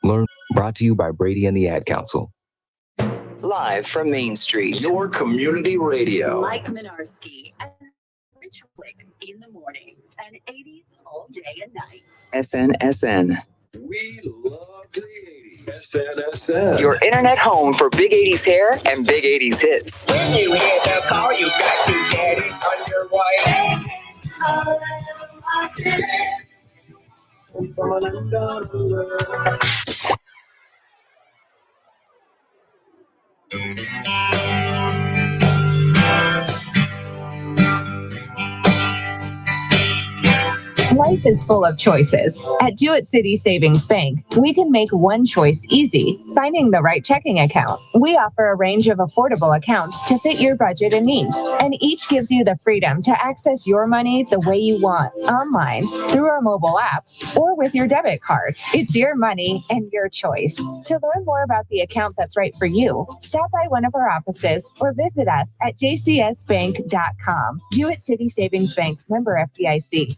Learn. Brought to you by Brady and the Ad Council. Live from Main Street. Your community radio. Mike Minarski and Rich Flick in the morning and 80s all day and night. SNSN. We love the 80s. SNSN. Your internet home for big 80s hair and big 80s hits. When you hear the call, you got to get it on your way. Life is full of choices. At Jewett City Savings Bank, we can make one choice easy, finding the right checking account. We offer a range of affordable accounts to fit your budget and needs, and each gives you the freedom to access your money the way you want, online, through our mobile app, or with your debit card. It's your money and your choice. To learn more about the account that's right for you, stop by one of our offices or visit us at jcsbank.com. Jewett City Savings Bank, member FDIC.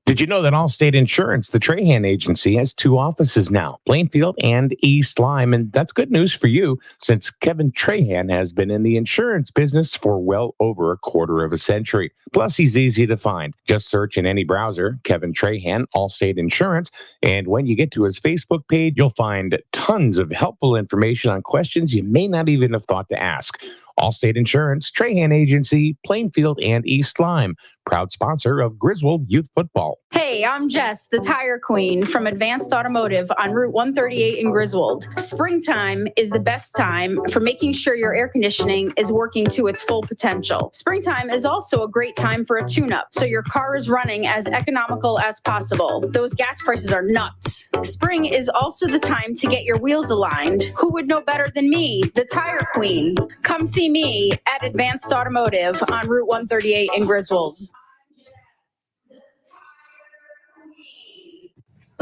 Did you know that Allstate Insurance, the Trahan agency, has 2 offices now, Plainfield and East Lyme? And that's good news for you, since Kevin Trahan has been in the insurance business for well over a quarter of a century. Plus, he's easy to find. Just search in any browser, Kevin Trahan, Allstate Insurance. And when you get to his Facebook page, you'll find tons of helpful information on questions you may not even have thought to ask. Allstate Insurance, Trahan Agency, Plainfield, and East Lyme. Proud sponsor of Griswold Youth Football. Hey, I'm Jess, the tire queen from Advanced Automotive on Route 138 in Griswold. Springtime is the best time for making sure your air conditioning is working to its full potential. Springtime is also a great time for a tune-up, so your car is running as economical as possible. Those gas prices are nuts. Spring is also the time to get your wheels aligned. Who would know better than me, the tire queen? Come see me at Advanced Automotive on Route 138 in Griswold.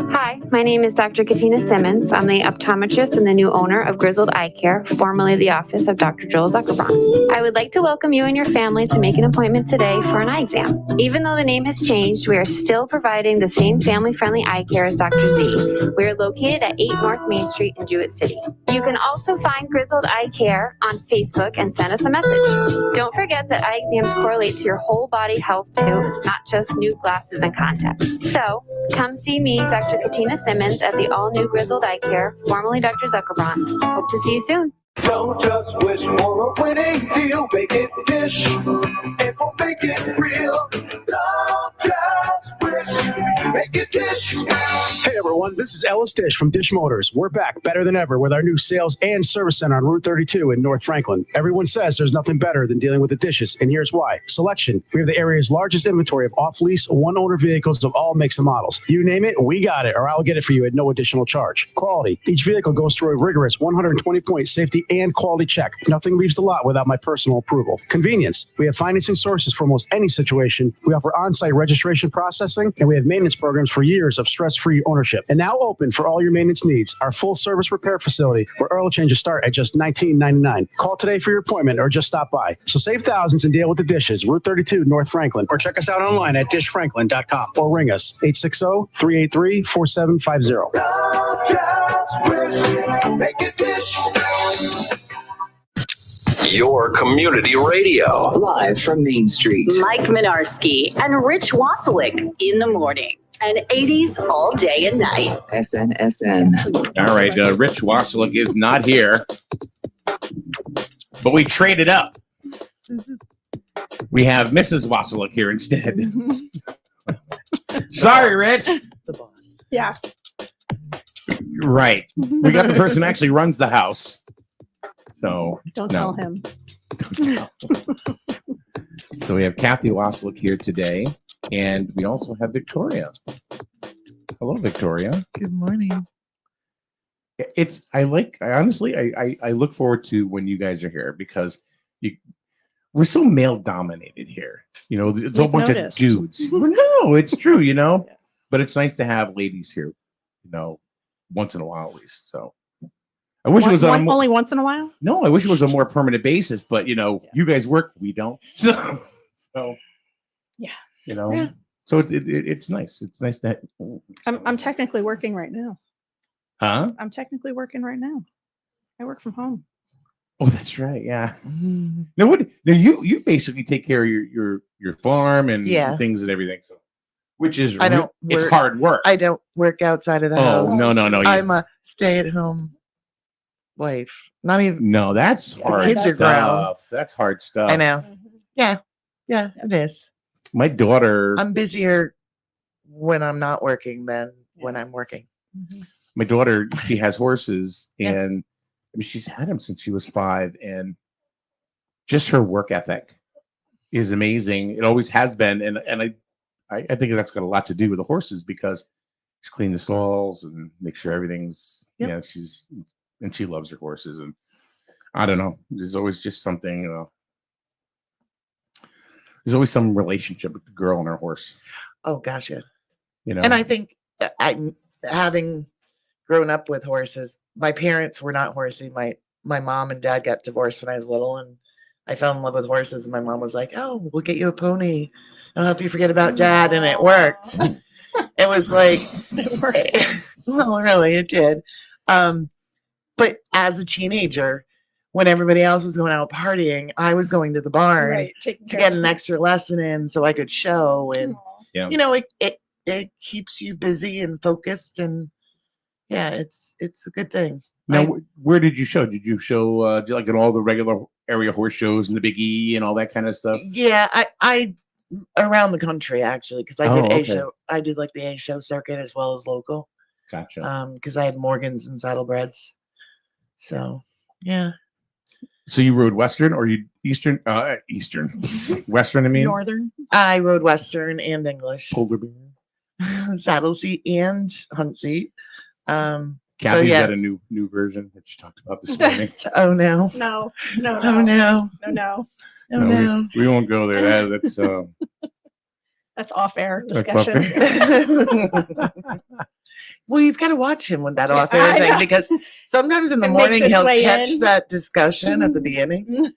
Hi, my name is Dr. Katina Simmons. I'm the optometrist and the new owner of Griswold Eye Care, formerly the office of Dr. Joel Zuckerbrand. I would like to welcome you and your family to make an appointment today for an eye exam. Even though the name has changed, we are still providing the same family-friendly eye care as Dr. Z. We are located at 8 North Main Street in Jewett City. You can also find Griswold Eye Care on Facebook and send us a message. Don't forget that eye exams correlate to your whole body health too. It's not just new glasses and contacts. So come see me, Dr. Katina Simmons, at the all-new Griswold Eye Care, formerly Dr. Zuckerbrand. Hope to see you soon. Don't just wish for a winning deal. Make it Dish. It will make it real. Don't just wish. Make it Dish. Hey everyone, this is Ellis Dish from Dish Motors. We're back better than ever with our new sales and service center on Route 32 in North Franklin. Everyone says there's nothing better than dealing with the dishes, and here's why. Selection. We have the area's largest inventory of off-lease, one-owner vehicles of all makes and models. You name it, we got it, or I'll get it for you at no additional charge. Quality. Each vehicle goes through a rigorous 120-point safety and quality check. Nothing leaves the lot without my personal approval. Convenience. We have financing sources for almost any situation. We offer on-site registration processing, and we have maintenance programs for years of stress-free ownership. And now open for all your maintenance needs. Our full-service repair facility, where oil changes start at just $19.99. Call today for your appointment or just stop by. So save thousands and deal with the dishes. Route 32, North Franklin. Or check us out online at dishfranklin.com or ring us 860-383-4750. Don't just wish. Make it Dish. Your community radio. Live from Main Street. Mike Minarski and Rich Wasilick in the morning and 80s all day and night. SNSN. All right, Rich Wasilick is not here, but we traded up. We have Mrs. Wasilick here instead. Sorry, Rich. The boss. Yeah. Right. We got the person who actually runs the house. So Don't tell him. So we have Kathy Wasilick here today, and we also have Victoria. Hello, Victoria. Good morning. I look forward to when you guys are here because we're so male dominated here. You know, it's a whole bunch of dudes. No, it's true, you know, but it's nice to have ladies here, you know, once in a while at least. So I wish it was only once in a while. No, I wish it was a more permanent basis, but you know, you guys work, we don't. So yeah, you know, so it's nice. It's nice that I'm technically working right now. Huh? I'm technically working right now. I work from home. Oh, that's right. Yeah. Now what? Now you basically take care of your farm and Yeah. things and everything. So, which is I don't it's work- hard work. I don't work outside of the Oh, house. no. I'm a stay-at-home wife. Not even. No, that's hard kids are grown. stuff. That's hard stuff. I know. Yeah, it is. My daughter. I'm busier when I'm not working than when I'm working. My daughter, she has horses, and I mean, she's had them since she was 5, and just her work ethic is amazing. It always has been, and I think that's got a lot to do with the horses because she cleans the stalls and make sure everything's she loves her horses, and I don't know. There's always just something. There's always some relationship with the girl and her horse. Oh gosh, yeah. And I think having grown up with horses, my parents were not horsey. My mom and dad got divorced when I was little, and I fell in love with horses. And my mom was like, "Oh, we'll get you a pony. I'll help you forget about dad," and it worked. It was like, well, really, it did. But as a teenager, when everybody else was going out partying, I was going to the barn to get an extra lesson in so I could show. And, it keeps you busy and focused. And yeah, it's a good thing. Now, where did you show? Did you show like in all the regular area horse shows and the Big E and all that kind of stuff? Yeah, I around the country actually, because I did okay. show. I did like the A show circuit as well as local. Gotcha. Because I had Morgans and Saddlebreds. So yeah. So you rode Western or you Eastern? Western, I mean. Northern. I rode Western and English. Polar bear. Saddle seat and hunt seat. Kathy's got a new version that she talked about this morning. Oh no. No. Oh no. No. Oh no. We won't go there. That's That's off-air that's discussion. Well, you've got to watch him with that off-air thing because sometimes in the morning he'll catch that discussion at the beginning,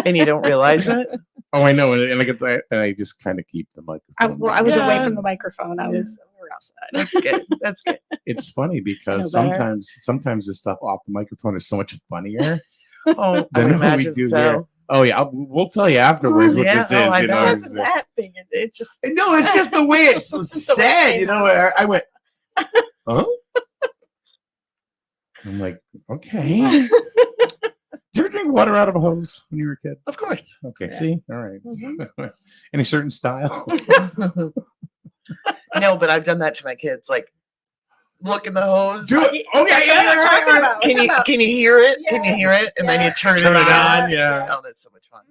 and you don't realize it. Oh, I know, and I get that, and I just kind of keep the microphone. I was away from the microphone. We were outside. That's good. That's good. It's funny because sometimes the stuff off the microphone is so much funnier. Oh, I would imagine so. Here. Oh yeah, we'll tell you afterwards what this is. It wasn't that big. It just it's just the way it was said. I went, huh? I'm like, okay. Did you ever drink water out of a hose when you were a kid? Of course. Okay. Yeah. See, all right. Mm-hmm. Any certain style? No, but I've done that to my kids. Like, look in the hose. Do it. Okay. Can you hear it? Yeah. Can you hear it? And then you turn it on. Yeah. Oh, that's so much fun.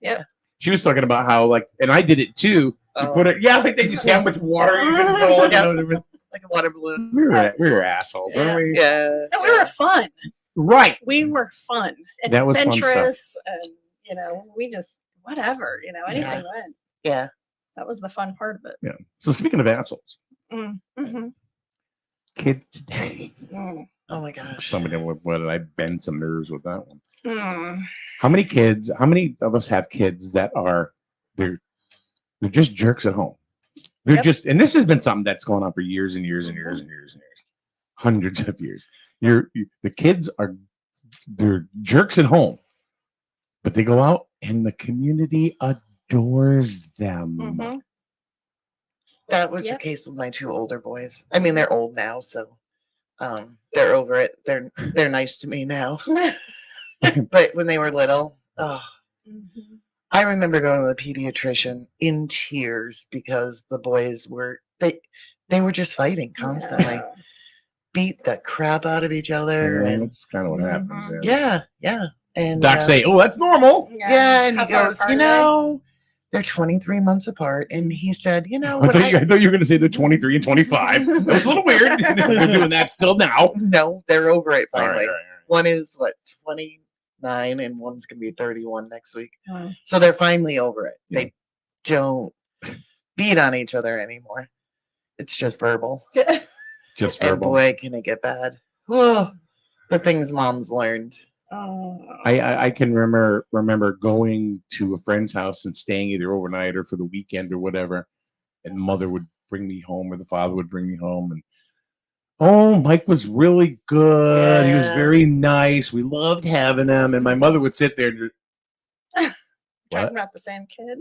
Yeah. She was talking about how and I did it too. You put it. Yeah, like they just have much water. You can roll it. Like a water balloon. We were assholes, weren't we? Yeah. No, we were fun. Right. We were fun and that was adventurous, and we just whatever, anything went. Yeah. That was the fun part of it. Yeah. So speaking of assholes, mm-hmm. Kids today. Oh my gosh. Somebody would I bend some nerves with that one. Mm. How many of us have kids that they're just jerks at home? They're just, and this has been something that's going on for years and years and years and years and years, hundreds of years. The kids they're jerks at home, but they go out and the community adores them. Mm-hmm. That was the case with my 2 older boys. I mean, they're old now, so they're over it. They're nice to me now. But when they were little, I remember going to the pediatrician in tears because the boys were they were just fighting constantly. Beat the crap out of each other. And that's kind of what happens. Yeah. And docs say, "Oh, that's normal." Yeah, and he goes, they're 23 months apart, and he said, I thought you were going to say they're 23 and 25. That was a little weird. They're doing that still now. No, they're over it finally. All right. One is 29, and one's going to be 31 next week. So they're finally over it. Yeah. They don't beat on each other anymore. It's just verbal. Just verbal. And boy, can it get bad. Oh, the things moms learned. I can remember going to a friend's house and staying either overnight or for the weekend or whatever, and mother would bring me home or the father would bring me home, and Oh, Mike was really good. He was Yeah. very nice. We loved having him. And my mother would sit there and just, Talking what? about the same kid.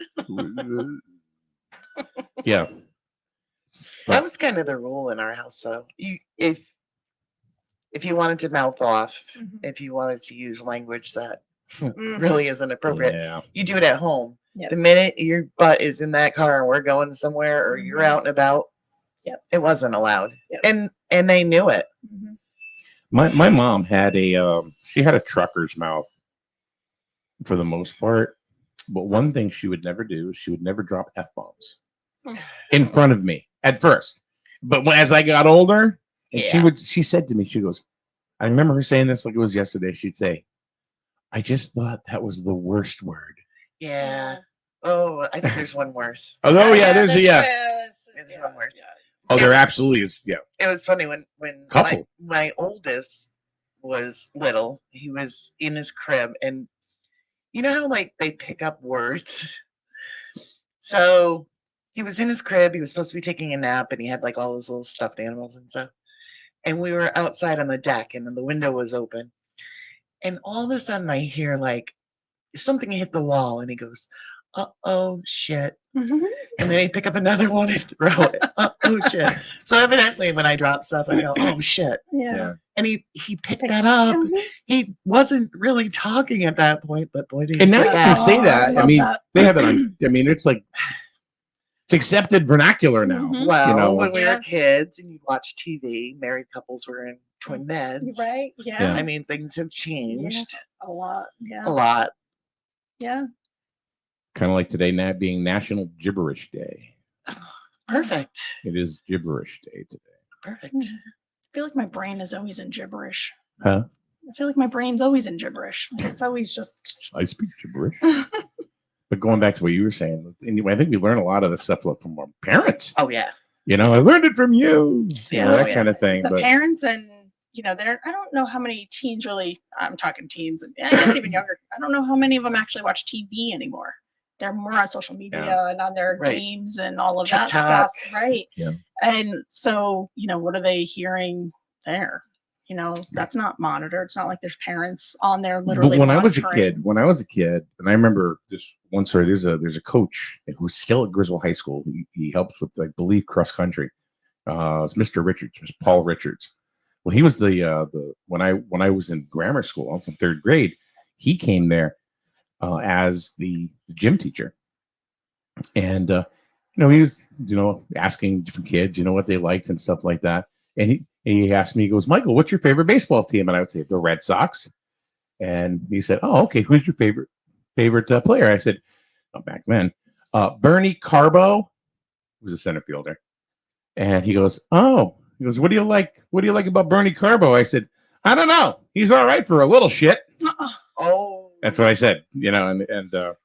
Yeah. That was kind of the rule in our house, though. If you wanted to mouth off, if you wanted to use language that really isn't appropriate, Yeah. you do it at home. Yep. The minute your butt is in that car and we're going somewhere or you're out and about, it wasn't allowed. And they knew it. My mom had she had a trucker's mouth for the most part. But one thing she would never do is she would never drop F-bombs in front of me at first. But as I got older, and she said to me, she goes, I remember her saying this like it was yesterday. She'd say, I just thought that was the worst word. Yeah. Oh, I think there's one worse. Oh, yeah, there's There's one worse. Oh, there absolutely is. Yeah. It was funny when Couple. my oldest was little. He was in his crib, and you know how like they pick up words. So he was in his crib. He was supposed to be taking a nap, and he had like all his little stuffed animals and stuff. And we were outside on the deck, and then the window was open. And all of a sudden, I hear like something hit the wall, and he goes, "Uh-oh, shit." And then he'd pick up another one and throw it. Oh shit. So evidently when I drop stuff, I go, oh shit. Yeah. And he picked that up. He wasn't really talking at that point, but boy did he And now you pick can that. say that. I love mean, that. they have it on. I mean, it's like it's accepted vernacular now. Well, you know, when we were kids and you'd watch TV, married couples were in twin beds. Right? Yeah. Yeah. I mean, things have changed A lot. Yeah. a lot. Yeah. kind of like today now being National Gibberish Day. Perfect. It is Gibberish Day today. Perfect. I feel like my brain is always in gibberish. Huh? I feel like my brain's always in gibberish. It's always just. I speak gibberish. But going back to what you were saying, anyway, I think we learn a lot of this stuff from our parents. Oh yeah. You know, I learned it from you. Yeah, That kind of thing. The But parents and I don't know how many teens really. I'm talking teens and I guess even younger. I don't know how many of them actually watch TV anymore. They're more on social media and on their games and all of that stuff, right? Yeah. And so, what are they hearing there? That's not monitored. It's not like there's parents on there literally. But when I was a monitoring. kid, and I remember this one story. There's a coach who's still at Griswold High School. He helps with, I believe, cross country. It's Mr. Richards, Mr. Paul Richards. Well, he was the when I was in grammar school, I was in third grade. He came there as the gym teacher, and he was asking different kids what they liked and stuff like that. And he asked me, he goes, Michael, what's your favorite baseball team? And I would say the Red Sox. And he said, oh, okay, who's your favorite player? I said, back then, Bernie Carbo, who was a center fielder. And he goes, what do you like? What do you like about Bernie Carbo? I said, I don't know. He's all right for a little shit. Oh. That's what I said, and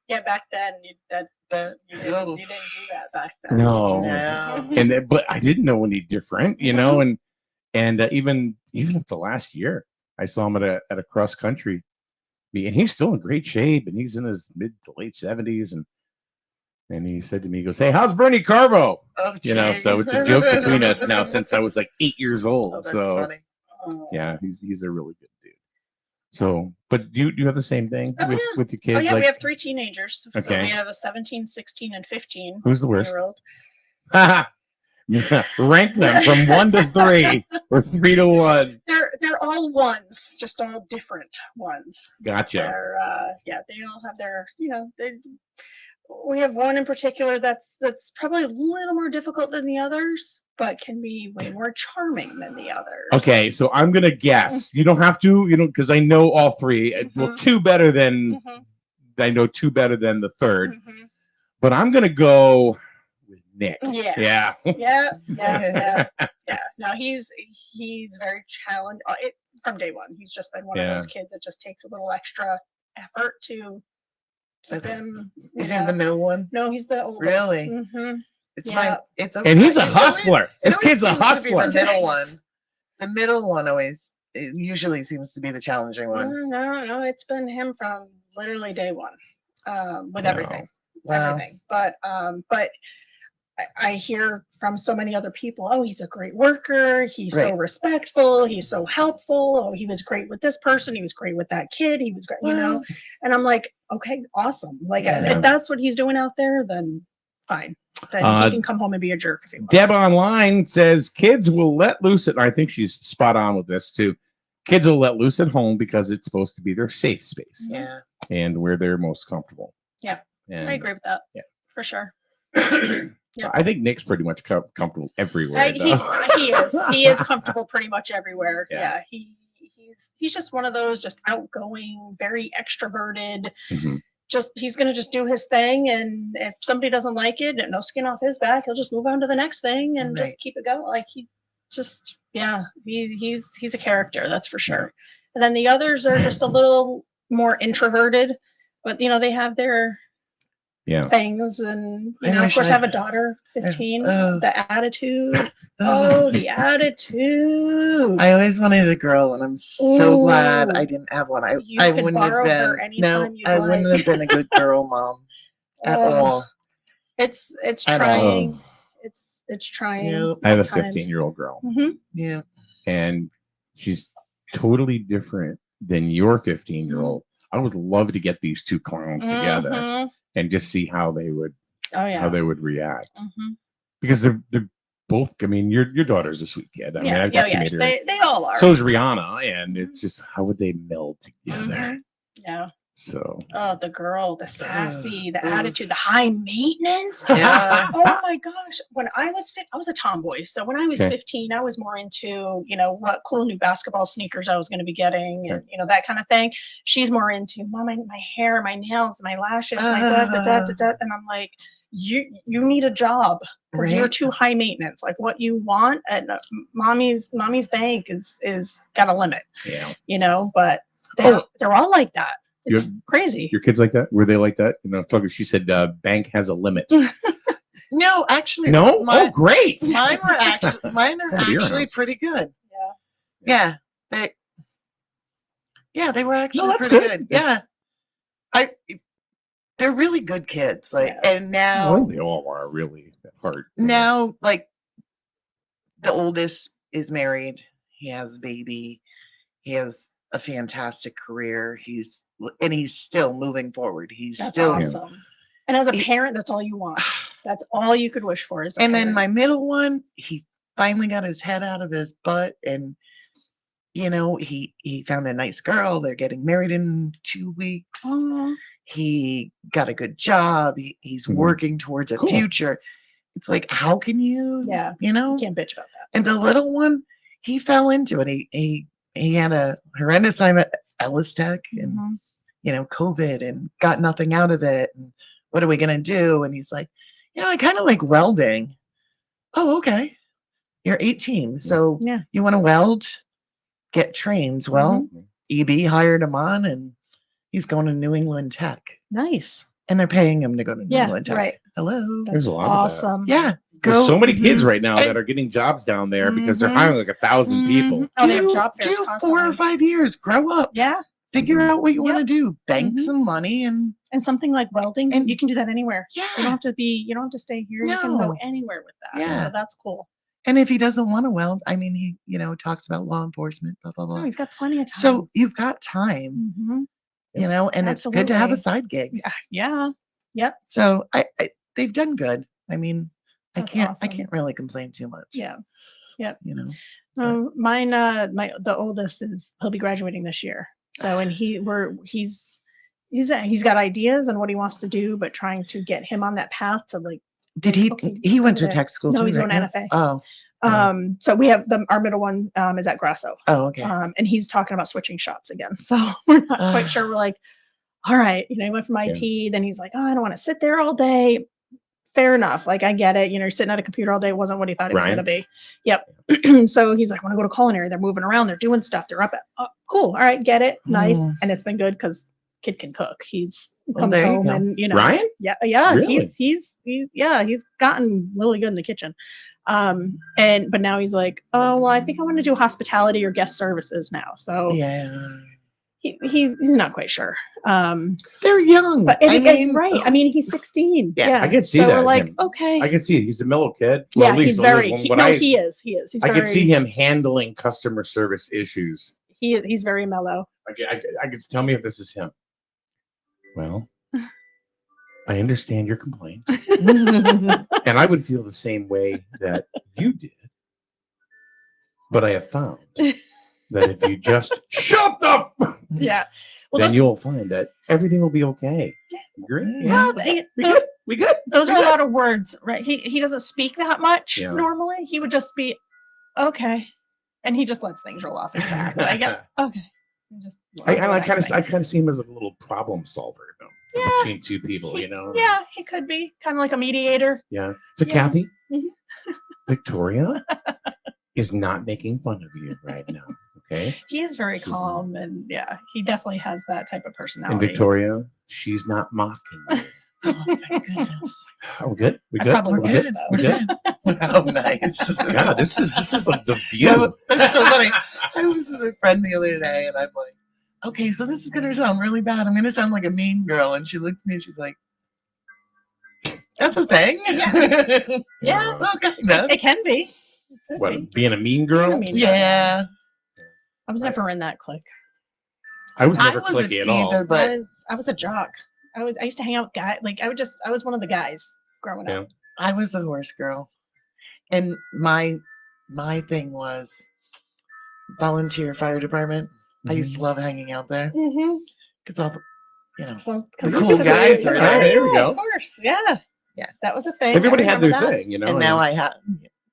yeah, back then you didn't do that back then. no, No. but I didn't know any different, and even up to last year, I saw him at a cross country meet, and he's still in great shape, and he's in his mid to late 70s, and he said to me, he goes, hey, how's Bernie Carbo? Oh, So it's a joke between us now since I was like 8 years old. Oh, that's so funny. yeah, he's a really good dude. So, but do you have the same thing with your kids? Oh yeah, like, we have 3 teenagers. So Okay. we have a 17, 16, and 15. Who's the worst? year-old. rank them from 1 to 3 or 3 to 1. They're all ones, just all different ones. Gotcha. They're they all have their we have one in particular that's probably a little more difficult than the others, but can be way more charming than the others. Okay, so I'm gonna guess. You don't have to, because I know all 3. Well, 2 better than I know 2 better than the third. But I'm gonna go with Nick. Yes. Yeah. Yeah. No, he's very challenged from day one. He's just been one of those kids that just takes a little extra effort to keep him. Is he the middle one? No, he's the oldest. Really? Mm-hmm. It's mine. It's And he's a it hustler. always- This it kid's a always seems to be hustler. The middle one. The middle one usually seems to be the challenging one. No, it's been him from literally day one, with everything. Wow. Everything. But I hear from so many other people, oh, he's a great worker. He's so Right. respectful. He's so helpful. Oh, he was great with this person. He was great with that kid. He was great, you know? And I'm like, okay, awesome. Like, Yeah. if that's what he's doing out there, then fine. Then he can come home and be a jerk if he wants. Deb online says kids will let loose at, I think she's spot on with this too. Kids will let loose at home because it's supposed to be their safe space. Yeah. And where they're most comfortable. Yeah. And I agree with that. Yeah. For sure. Yep. I think Nick's pretty much comfortable everywhere. He is comfortable pretty much everywhere. Yeah. Yeah. He's just one of those just outgoing, very extroverted. Mhm. He's gonna just do his thing, and if somebody doesn't like it, no skin off his back, he'll just move on to the next thing and just keep it going. Like he's a character, that's for sure. And then the others are just a little more introverted, but they have their things, and of course I have a daughter, 15. The attitude. The attitude. I always wanted a girl, and I'm so glad I didn't have one. I wouldn't have been. I wouldn't have been a good girl mom at all. It's At trying. all. It's trying. I have a at times. 15-year-old girl. Yeah. And she's totally different than your 15-year-old. I would love to get these two clowns together and just see how they would react. Because they're both, I mean, your daughter's a sweet kid. I mean, I've got to meet her. They all are. So is Rihanna, and it's just how would they meld together? Yeah. So the girl, the sassy, the attitude, the high maintenance. Yeah. Oh my gosh. When I was I was a tomboy. So when I was 15, I was more into, what cool new basketball sneakers I was going to be getting and, that kind of thing. She's more into my hair, my nails, my lashes, my da. And I'm like, you need a job because you're too high maintenance. Like what you want at mommy's bank is got a limit, but they're all like that. It's crazy. Your kids like that? Were they like that? She said bank has a limit. No, actually, no. Great. Mine are actually pretty good. Yeah. They were actually pretty good. Yeah. They're really good kids. And now well, they all are really hard. Now, the oldest is married. He has a baby. He has a fantastic career. He's still moving forward. That's still awesome. And as a parent, that's all you want. That's all you could wish for. And then my middle one, he finally got his head out of his butt, and he found a nice girl. They're getting married in 2 weeks. He got a good job. He's working towards a future. It's like, how can you? Yeah. You can't bitch about that. And the little one, he fell into it. He had a horrendous time at Ellis Tech, and COVID, and got nothing out of it. And what are we gonna do? And he's like, I kind of like welding. Oh, okay. You're 18, so you want to weld? Get trained. Well, EB hired him on, and he's going to New England Tech. Nice. And they're paying him to go to New England Tech. Right. Hello. There's a lot awesome. of that. Yeah. There's so many kids right now that are getting jobs down there because they're hiring like 1,000 people. Oh, they have job fairs do constantly. 4 or 5 years. Grow up. Yeah. Figure out what you want to do. Bank some money and something like welding. And you can do that anywhere. Yeah. You don't have to stay here. You can go anywhere with that. Yeah. So that's cool. And if he doesn't want to weld, I mean, he talks about law enforcement, blah blah blah. No, he's got plenty of time. So you've got time. And it's good to have a side gig. Yeah. Yep. So they've done good. I mean, I can't really complain too much. Yeah. Yep. Mine, the oldest he'll be graduating this year. So, and he's got ideas on what he wants to do, but trying to get him on that path to Did he went to tech school? No, too, he's going right? to NFA. Oh. So we have our middle one is at Grasso. Oh, okay. And he's talking about switching shops again. So we're not quite sure. We're like, all right, he went from IT, then he's like, oh, I don't want to sit there all day. Fair enough. I get it. You're sitting at a computer all day. It wasn't what he thought it was going to be. Yep. So he's like, I want to go to culinary. They're moving around. They're doing stuff. They're up at, cool. All right. Get it. Nice. And it's been good because kid can cook. He's comes home and, Ryan? Yeah. Really? He's gotten really good in the kitchen. But now he's like, oh, well, I think I want to do hospitality or guest services now. So he's not quite sure. They're young. But right. I mean, he's 16. Yeah. I could see so that. We're like, him. okay. I could see it. He's a mellow kid. Well, Yeah, at least he's very. he is. He is. He's I very, could see him handling customer service issues. He is. He's very mellow. I could tell me if this is him. Well, I understand your complaint, and I would feel the same way that you did. But I have found that if you just shut up, yeah, well, then you'll find that everything will be okay. Agree? Yeah. Well, we good. Those are a lot of words, right? He doesn't speak that much Yeah. normally. He would just be okay, and he just lets things roll off his back. But I get okay. I kind of see him as a little problem solver, between two people, Yeah, he could be kind of like a mediator. Yeah. So Kathy, Victoria is not making fun of you right now. Okay. He is very calm, and he definitely has that type of personality. And Victoria, she's not mocking you. Oh, thank goodness. Are we good? We I good? probably We would, good? though. We good? Oh, nice. God, this is the view. That's so funny. I was with a friend the other day, and I'm like, okay, so this is gonna sound really bad. I'm gonna sound like a mean girl. And she looked at me and she's like, that's a thing. Yeah. Well, kind of. It can be. What, being a mean girl? Yeah. I was never in that clique. I was never wasn't cliquey at all. either, but I was a jock. I used to hang out with guys. Like I was one of the guys growing up. I was a horse girl, and my thing was volunteer fire department. I used to love hanging out there because all the cool guys were there. There we go. Of course, yeah. That was a thing. Everybody I had their remember that. thing, And now I have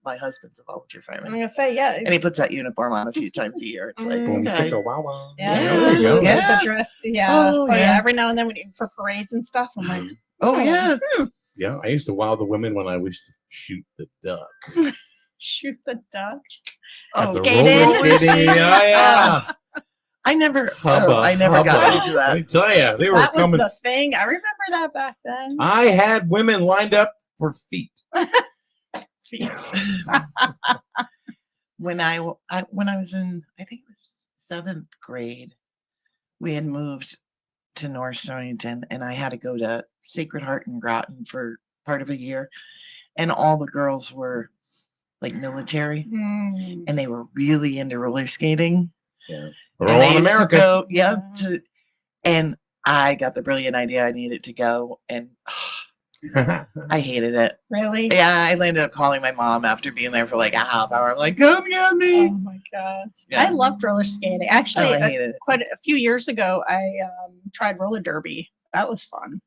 my husband's a volunteer I'm fireman, gonna say and he puts that uniform on a few times a year. It's like, Boom, okay. chicka, wow, wow. Yeah, there you go. Yeah. the dress. Yeah. Oh, Oh, yeah. yeah. Every now and then for parades and stuff, I'm like, Oh yeah. Yeah, I used to wow the women when I used to shoot the duck. shoot the duck. At the skating. roller skating. Yeah. I never Hubba, got hubba. into that. Let me tell you, they were That was coming. the thing. I remember that back then. I had women lined up for feet. When I was in, I think it was 7th grade, we had moved to North Stonington, and I had to go to Sacred Heart in Groton for part of a year, and all the girls were like military, and they were really into roller skating. Yeah, And we're all they in used to America. go, and I got the brilliant idea I needed to go, and I hated it. Really? Yeah, I ended up calling my mom after being there for like a half hour. I'm like, come get me. Oh my gosh. Yeah. I loved roller skating. Actually, I hated it. quite a few years ago, I tried roller derby. That was fun.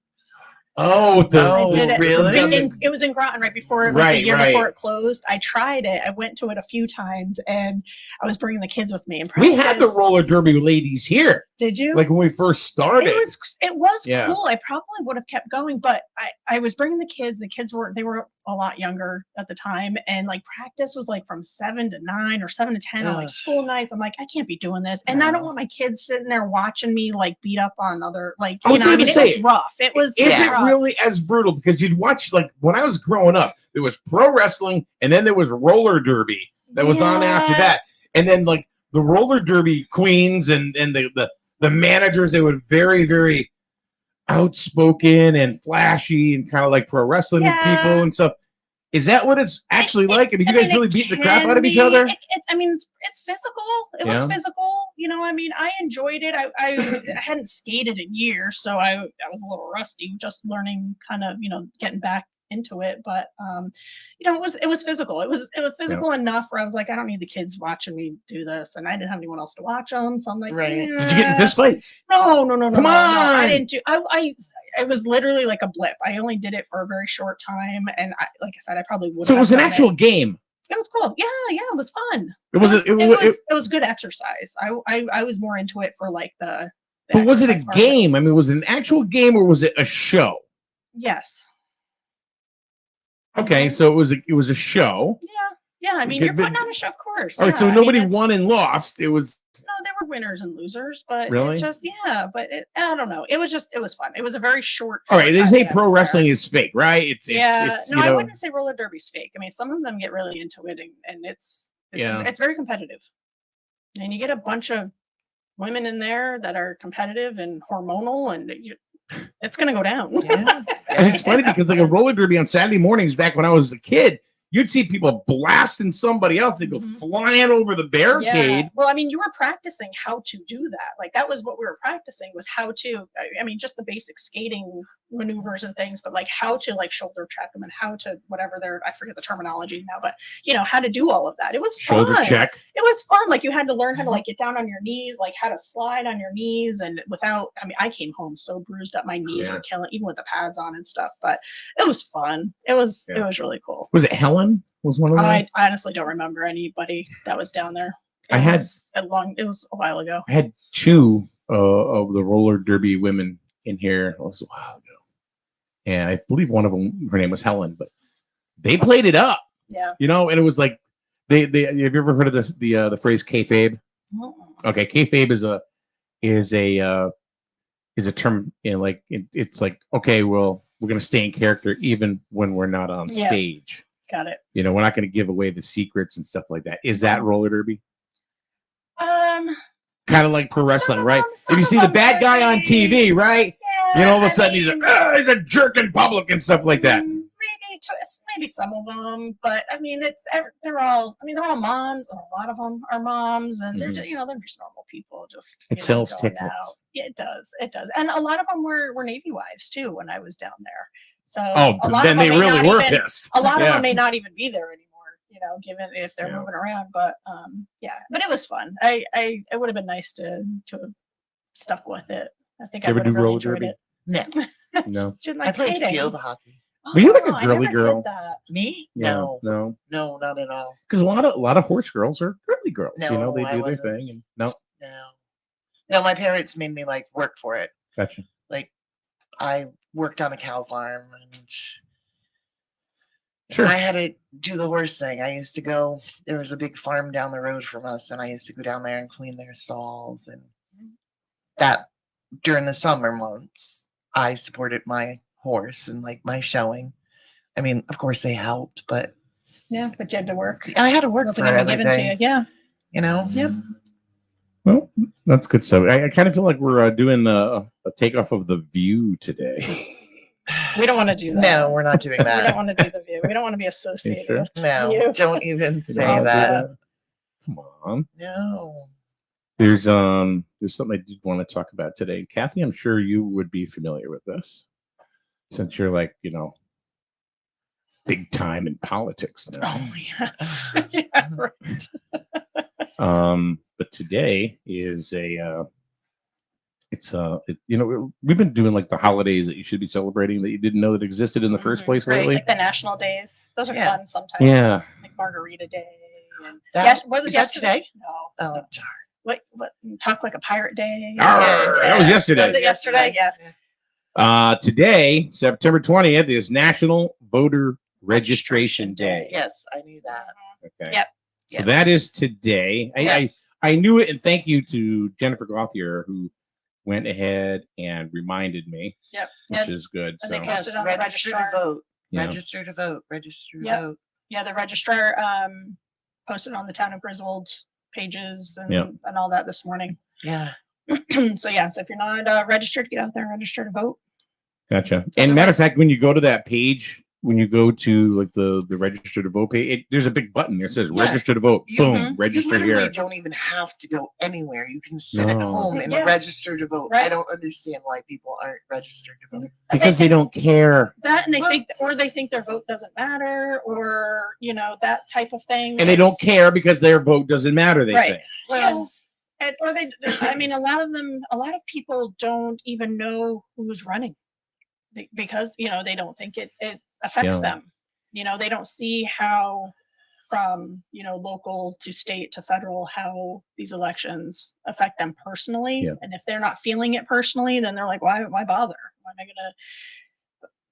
Oh, I did it. really? It was in Groton right before, like Right, the year right. before it closed. I tried it. I went to it a few times, and I was bringing the kids with me. And We had the practice. roller derby ladies here, Did you? like when we first started. It was Yeah. cool. I probably would have kept going, but I was bringing the kids. The kids were a lot younger at the time, and like practice was like from 7 to 9 or 7 to 10 on like Ugh. school nights. I'm like, I can't be doing this, and I don't No. want my kids sitting there watching me like beat up on other like I was gonna it say, was rough. It was Is it rough. really as brutal? Because you'd watch, like when I was growing up, there was pro wrestling, and then there was roller derby that was on after Yeah. that, and then like the roller derby queens and the managers, they were very, very outspoken and flashy and kind of like pro wrestling with people and stuff. Is that what it's actually like? I mean, you guys really beat the crap out of each other? I mean, it's physical. It Yeah. was physical. You know, I mean, I enjoyed it. I hadn't skated in years, so I was a little rusty, just learning, kind of, getting back into it. But it was physical. It was physical enough where I was like, I don't need the kids watching me do this, and I didn't have anyone else to watch them, so I'm like, Right. Did you get in fist fights? No. Come No, I on! didn't do. It was literally like a blip. I only did it for a very short time, and like I said, I probably would. So it was an actual game. It was cool. Yeah, it was fun. It was good exercise. I was more into it for like the But was it a exercise part of it. game? I mean, was it an actual game or was it a show? Yes. Okay, so it was a show. Yeah. I mean, Okay, you're but- putting on a show, of course. All right, Yeah, so I mean, nobody it's- won and lost. It was No, there were winners and losers, but Really? it just I don't know. It was fun. It was a very short. all right. They time say that I pro was there. wrestling is fake, right? It's No, I wouldn't say roller derby's fake. I mean, some of them get really into it, and it's Yeah. it's very competitive, and you get a bunch of women in there that are competitive and hormonal, and it's going to go down. Yeah. And it's funny because like a roller derby on Saturday mornings back when I was a kid, you'd see people blasting somebody else. They go flying over the barricade. Yeah. Well, I mean, you were practicing how to do that. Like that was what we were practicing, was how to, I mean, just the basic skating maneuvers and things, but like how to like shoulder check them and how to whatever I forget the terminology now, but you know, how to do all of that. It was Shoulder fun. check. It was fun. Like you had to learn how to like get down on your knees, like how to slide on your knees, and without, I mean, I came home so bruised up, my knees were killing, even with the pads on and stuff, but it was fun. It was really cool. Was it Helen? Was one of them? I honestly don't remember anybody that was down there. It was a while ago. I had two of the roller derby women in here. It was a while ago. And I believe one of them, her name was Helen, but they played it up. Yeah. You know, and it was like they have you ever heard of the phrase kayfabe? Okay, kayfabe is a term in like it's like, okay, well, we're gonna stay in character even when we're not on stage. Got it. You know, we're not gonna give away the secrets and stuff like that. Is that roller derby? Kind of like pro wrestling, right? If you see the bad guy on TV, right? Yeah, you know, all of a sudden he's a jerk in public and stuff like that. Maybe some of them, but I mean, they're all moms. A lot of them are moms, and they're just, they're just normal people. Just it sells tickets. Yeah, it does, and a lot of them were Navy wives too when I was down there. So then they really were pissed. A lot of them may not even be there anymore. You know, given if they're moving around, but but it was fun. It would have been nice to have stuck with it. I think I would have really enjoyed it. No. No. I played field hockey. Were you like a girly girl? Me? Yeah, no, not at all. Because a lot of horse girls are girly girls. No, you know, they do their wasn't. thing. And no. My parents made me like work for it. Gotcha. Like I worked on a cow farm, and sure, I had to do the worst thing. I used to go. There was a big farm down the road from us, and I used to go down there and clean their stalls. And that during the summer months, I supported my horse and like my showing. I mean, of course they helped, but you had to work. I had to work for everything. Given to you. Yeah. You know. Yep. Well, that's good stuff. I kind of feel like we're doing a takeoff of The View today. We don't want to do that. No, we're not doing that. We don't want to do The View. We don't want to be associated with No, you. don't even say that. Come on. No. There's something I did want to talk about today. Kathy, I'm sure you would be familiar with this, since you're like, big time in politics now. Oh yes. Yeah, right. But today is we've been doing like the holidays that you should be celebrating that you didn't know that existed in the first place lately. Like the national days. Those are fun sometimes. Yeah. Like Margarita Day. And What was yesterday? No. Oh, darn. What? Talk like a pirate day. That was yesterday. Was it yesterday? Yeah. Today, September 20th, is National Voter Registration Day. Yes, I knew that. Okay. Yep. So that is today. I knew it, and thank you to Jennifer Gauthier who went ahead and reminded me. Yep. Which is good. And So they posted on the Register to registrar. vote. Yeah. Register to vote. Register to Yep. vote. Yeah, the registrar posted on the Town of Griswold pages and all that this morning. Yeah. So if you're not registered, get out there and register to vote. Gotcha. And matter of fact, when you go to that page, when you go to like the register to vote page, there's a big button there that says register to vote. Boom, register You here. don't even have to go anywhere. You can sit at No. home and register to vote. I don't understand why people aren't registered to vote. Because they don't care. That and they think their vote doesn't matter, or that type of thing. And they don't care because their vote doesn't matter, they think. Well, a lot of people don't even know who's running because they don't think it affects them. They don't see how from local to state to federal how these elections affect them personally. And if they're not feeling it personally, then they're like, why bother? Why am I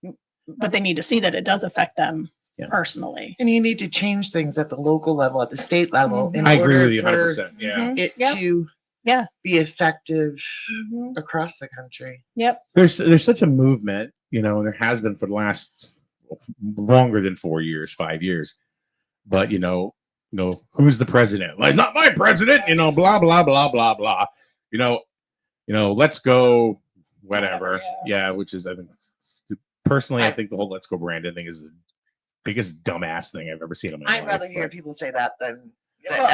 gonna? But they need to see that it does affect them personally. And you need to change things at the local level, at the state level. in I agree order with you for 100%. Yeah. It to be effective across the country. Yep. There's such a movement, and there has been for the last longer than 4 years, 5 years. But who's the president? Like, not my president, blah, blah, blah, blah, blah. let's go, whatever. Yeah, which is I think personally, I think the whole "Let's Go Brandon" thing is the biggest dumbass thing I've ever seen in my life. I'd rather hear people say that than.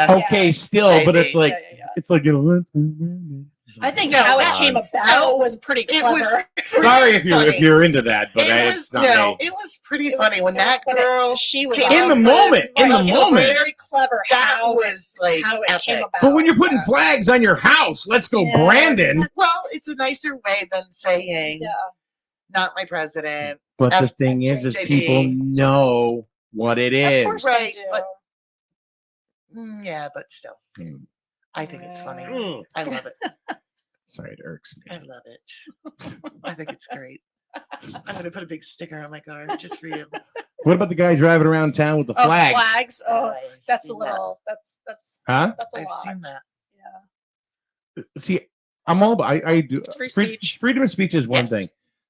Okay, still, but it's like it's like let's go Brandon. I think how it came about was pretty clever. Sorry if you're into that, but it's not me. It was pretty funny when that girl she was in the moment. In the moment, very clever. How it came about. But when you're putting flags on your house, let's go Brandon. Well, it's a nicer way than saying, "Not my president." But the thing is people know what it is. Of course right? they do. But but still, I think it's funny. I love it. Sorry, it irks me. I love it. I think it's great. I'm gonna put a big sticker on my car just for you. What about the guy driving around town with the flags? Flags. Oh, that's a little. That's. Huh? That's a I've lot. seen that. Yeah. See, I'm all about. I do. It's free speech. Freedom of speech is one thing,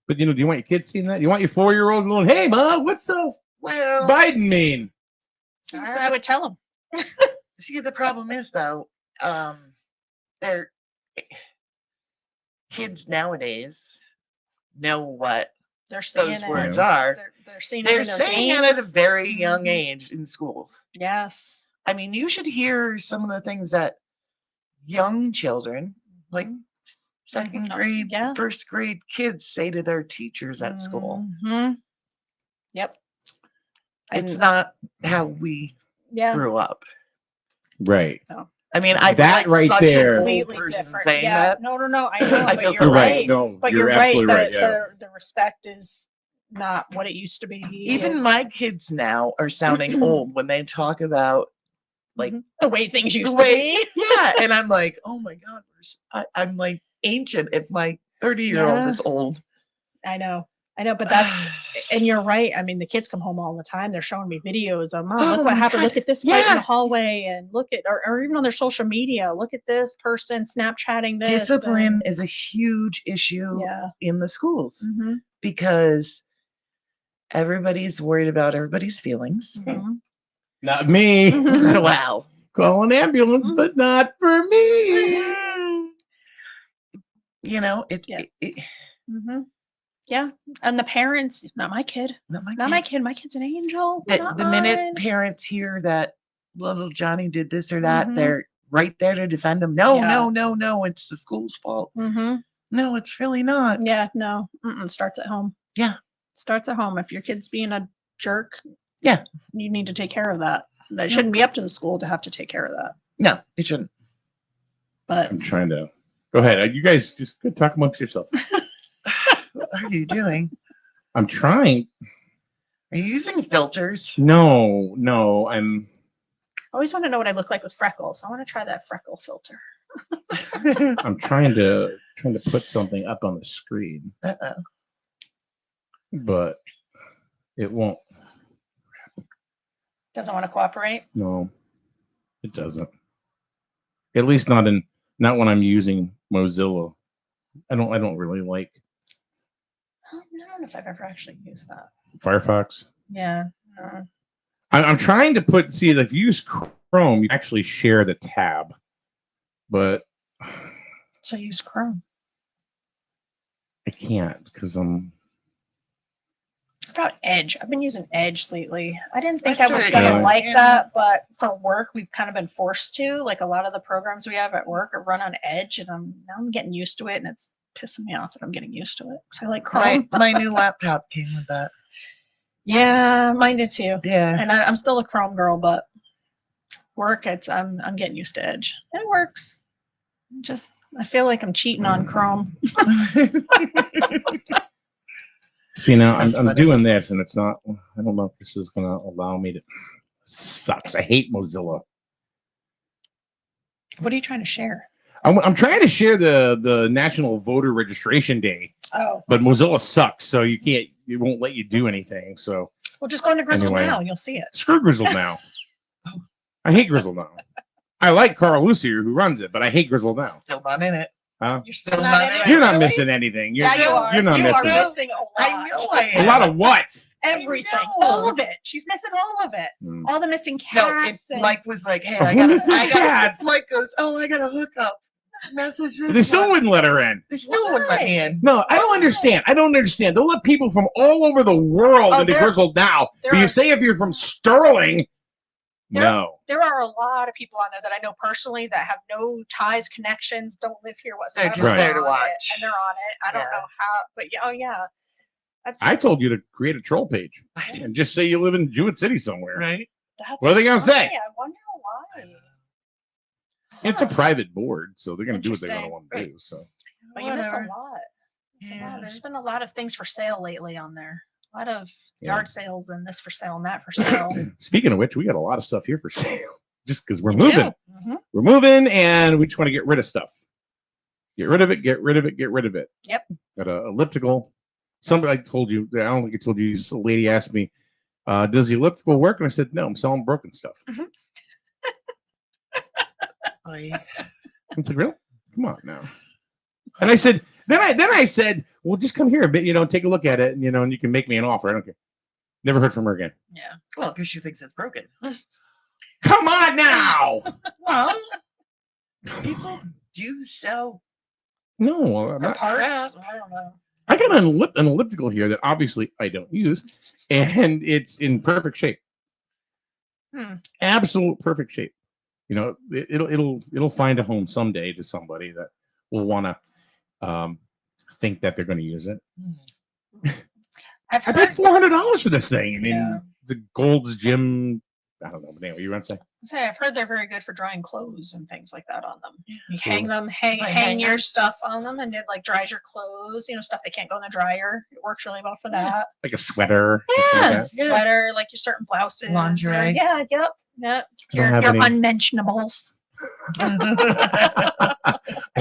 but do you want your kids seeing that? You want your 4-year-old going, "Hey, Mom, what's the Biden mean?" I would tell him. See, the problem is though, they're kids nowadays know what they're saying those words are. They're saying they're it in their saying it games. at a very young age in schools. Yes. I mean, you should hear some of the things that young children, like second grade, first grade kids, say to their teachers at school. Yep. It's not how we grew up. Right. No. I mean, I that feel like right such there. A Completely cool person different. saying Yeah. that. No. I know. I But feel you're so right. No, but you're you're right. absolutely right. Yeah. The respect is not what it used to be. Even my kids now are sounding old when they talk about like the way things used to be. Yeah, and I'm like, oh my god, I'm like ancient if my 30-year-old is old. I know, but that's and you're right. I mean, the kids come home all the time. They're showing me videos of, Mom, look what happened. Look at this fight in the hallway, and look at, or even on their social media, look at this person Snapchatting this. Discipline is a huge issue in the schools because everybody's worried about everybody's feelings. Not me. Wow. Call an ambulance, but not for me. You know, Yeah, and the parents, not my kid. Not my kid. My kid's an angel. The minute parents hear that little Johnny did this or that, they're right there to defend him. No, it's the school's fault. No, it's really not. Yeah, no. Starts at home. Yeah. Starts at home. If your kid's being a jerk, you need to take care of that. That shouldn't be up to the school to have to take care of that. No, it shouldn't. But I'm trying to go ahead. You guys just go talk amongst yourselves. What are you doing? I'm trying. Are you using filters? No, I'm. I always want to know what I look like with freckles. I want to try that freckle filter. I'm trying to put something up on the screen. But it won't. Doesn't want to cooperate. No, it doesn't. At least not when I'm using Mozilla. I don't really like. I don't know if I've ever actually used that. Firefox. Yeah. I'm trying to see if you use Chrome, you actually share the tab, but so I use Chrome. I can't because I'm. About Edge. I've been using Edge lately. I didn't think I was gonna like that, but for work we've kind of been forced to. Like a lot of the programs we have at work are run on Edge, and I'm getting used to it, and it's pissing me off that I'm getting used to it because I like Chrome. My new laptop came with that. Yeah, mine did too. Yeah, and I'm still a Chrome girl, but work, I'm getting used to Edge. And it works. I feel like I'm cheating on Chrome. See, now I'm doing this, and it's not. I don't know if this is going to allow me to. Sucks. I hate Mozilla. What are you trying to share? I'm trying to share the National Voter Registration Day. Oh. But Mozilla sucks, so you can't. It won't let you do anything. So. Well, just go into Grizzle now, and you'll see it. Screw Grizzle now. I hate Grizzle now. I like Carl Lucier who runs it, but I hate Grizzle now. Still not in it. Huh? You're still not in it. You're not missing anything. Yeah, you are. You're not missing. Missing a lot. I know I am. A lot of what? Everything. All of it. She's missing all of it. All the missing cats. No, Mike was like, hey, Mike goes, oh, I got to hook up. messages. They still wouldn't let her in. They still wouldn't let me in. No, I don't understand. I don't understand. They'll let people from all over the world into Griswold now. But you say if you're from Sterling, no. There are a lot of people on there that I know personally that have no ties, connections, don't live here whatsoever. They're just there to on watch. it, and they're on it. I don't know how, but yeah. I told you to create a troll page and just say you live in Jewett City somewhere. Right. What are they going to say? I wonder why. It's a private board, so they're going to do what they want to do. So, But you miss a lot. There's been a lot of things for sale lately on there. A lot of yard sales and this for sale and that for sale. Speaking of which, we got a lot of stuff here for sale just because we're moving. We're moving and we just want to get rid of stuff. Get rid of it, get rid of it, get rid of it. Yep. Got an elliptical. Somebody, I told you, I don't think I told you, a lady asked me, does the elliptical work? And I said, no, I'm selling broken stuff. I said, really? Come on now. And I said, then I said, well, just come here a bit, take a look at it, and and you can make me an offer. I don't care. Never heard from her again. Yeah. Well, because she thinks it's broken. Come on now. Well, people do sell No, I'm not. Parts. I don't know. I got an elliptical here that obviously I don't use, and it's in perfect shape. Absolute perfect shape. It'll find a home someday to somebody that will want to think that they're going to use it. I paid $400 for this thing. I mean, the Gold's Gym. I don't know, but anyway, you want to say? I've heard they're very good for drying clothes and things like that on them. You hang them, hang your stuff on them, and it dries your clothes. Stuff that can't go in the dryer. It works really well for that. Like a sweater. Yeah, sweater, like your certain blouses. Lingerie. Yep. Your unmentionables. I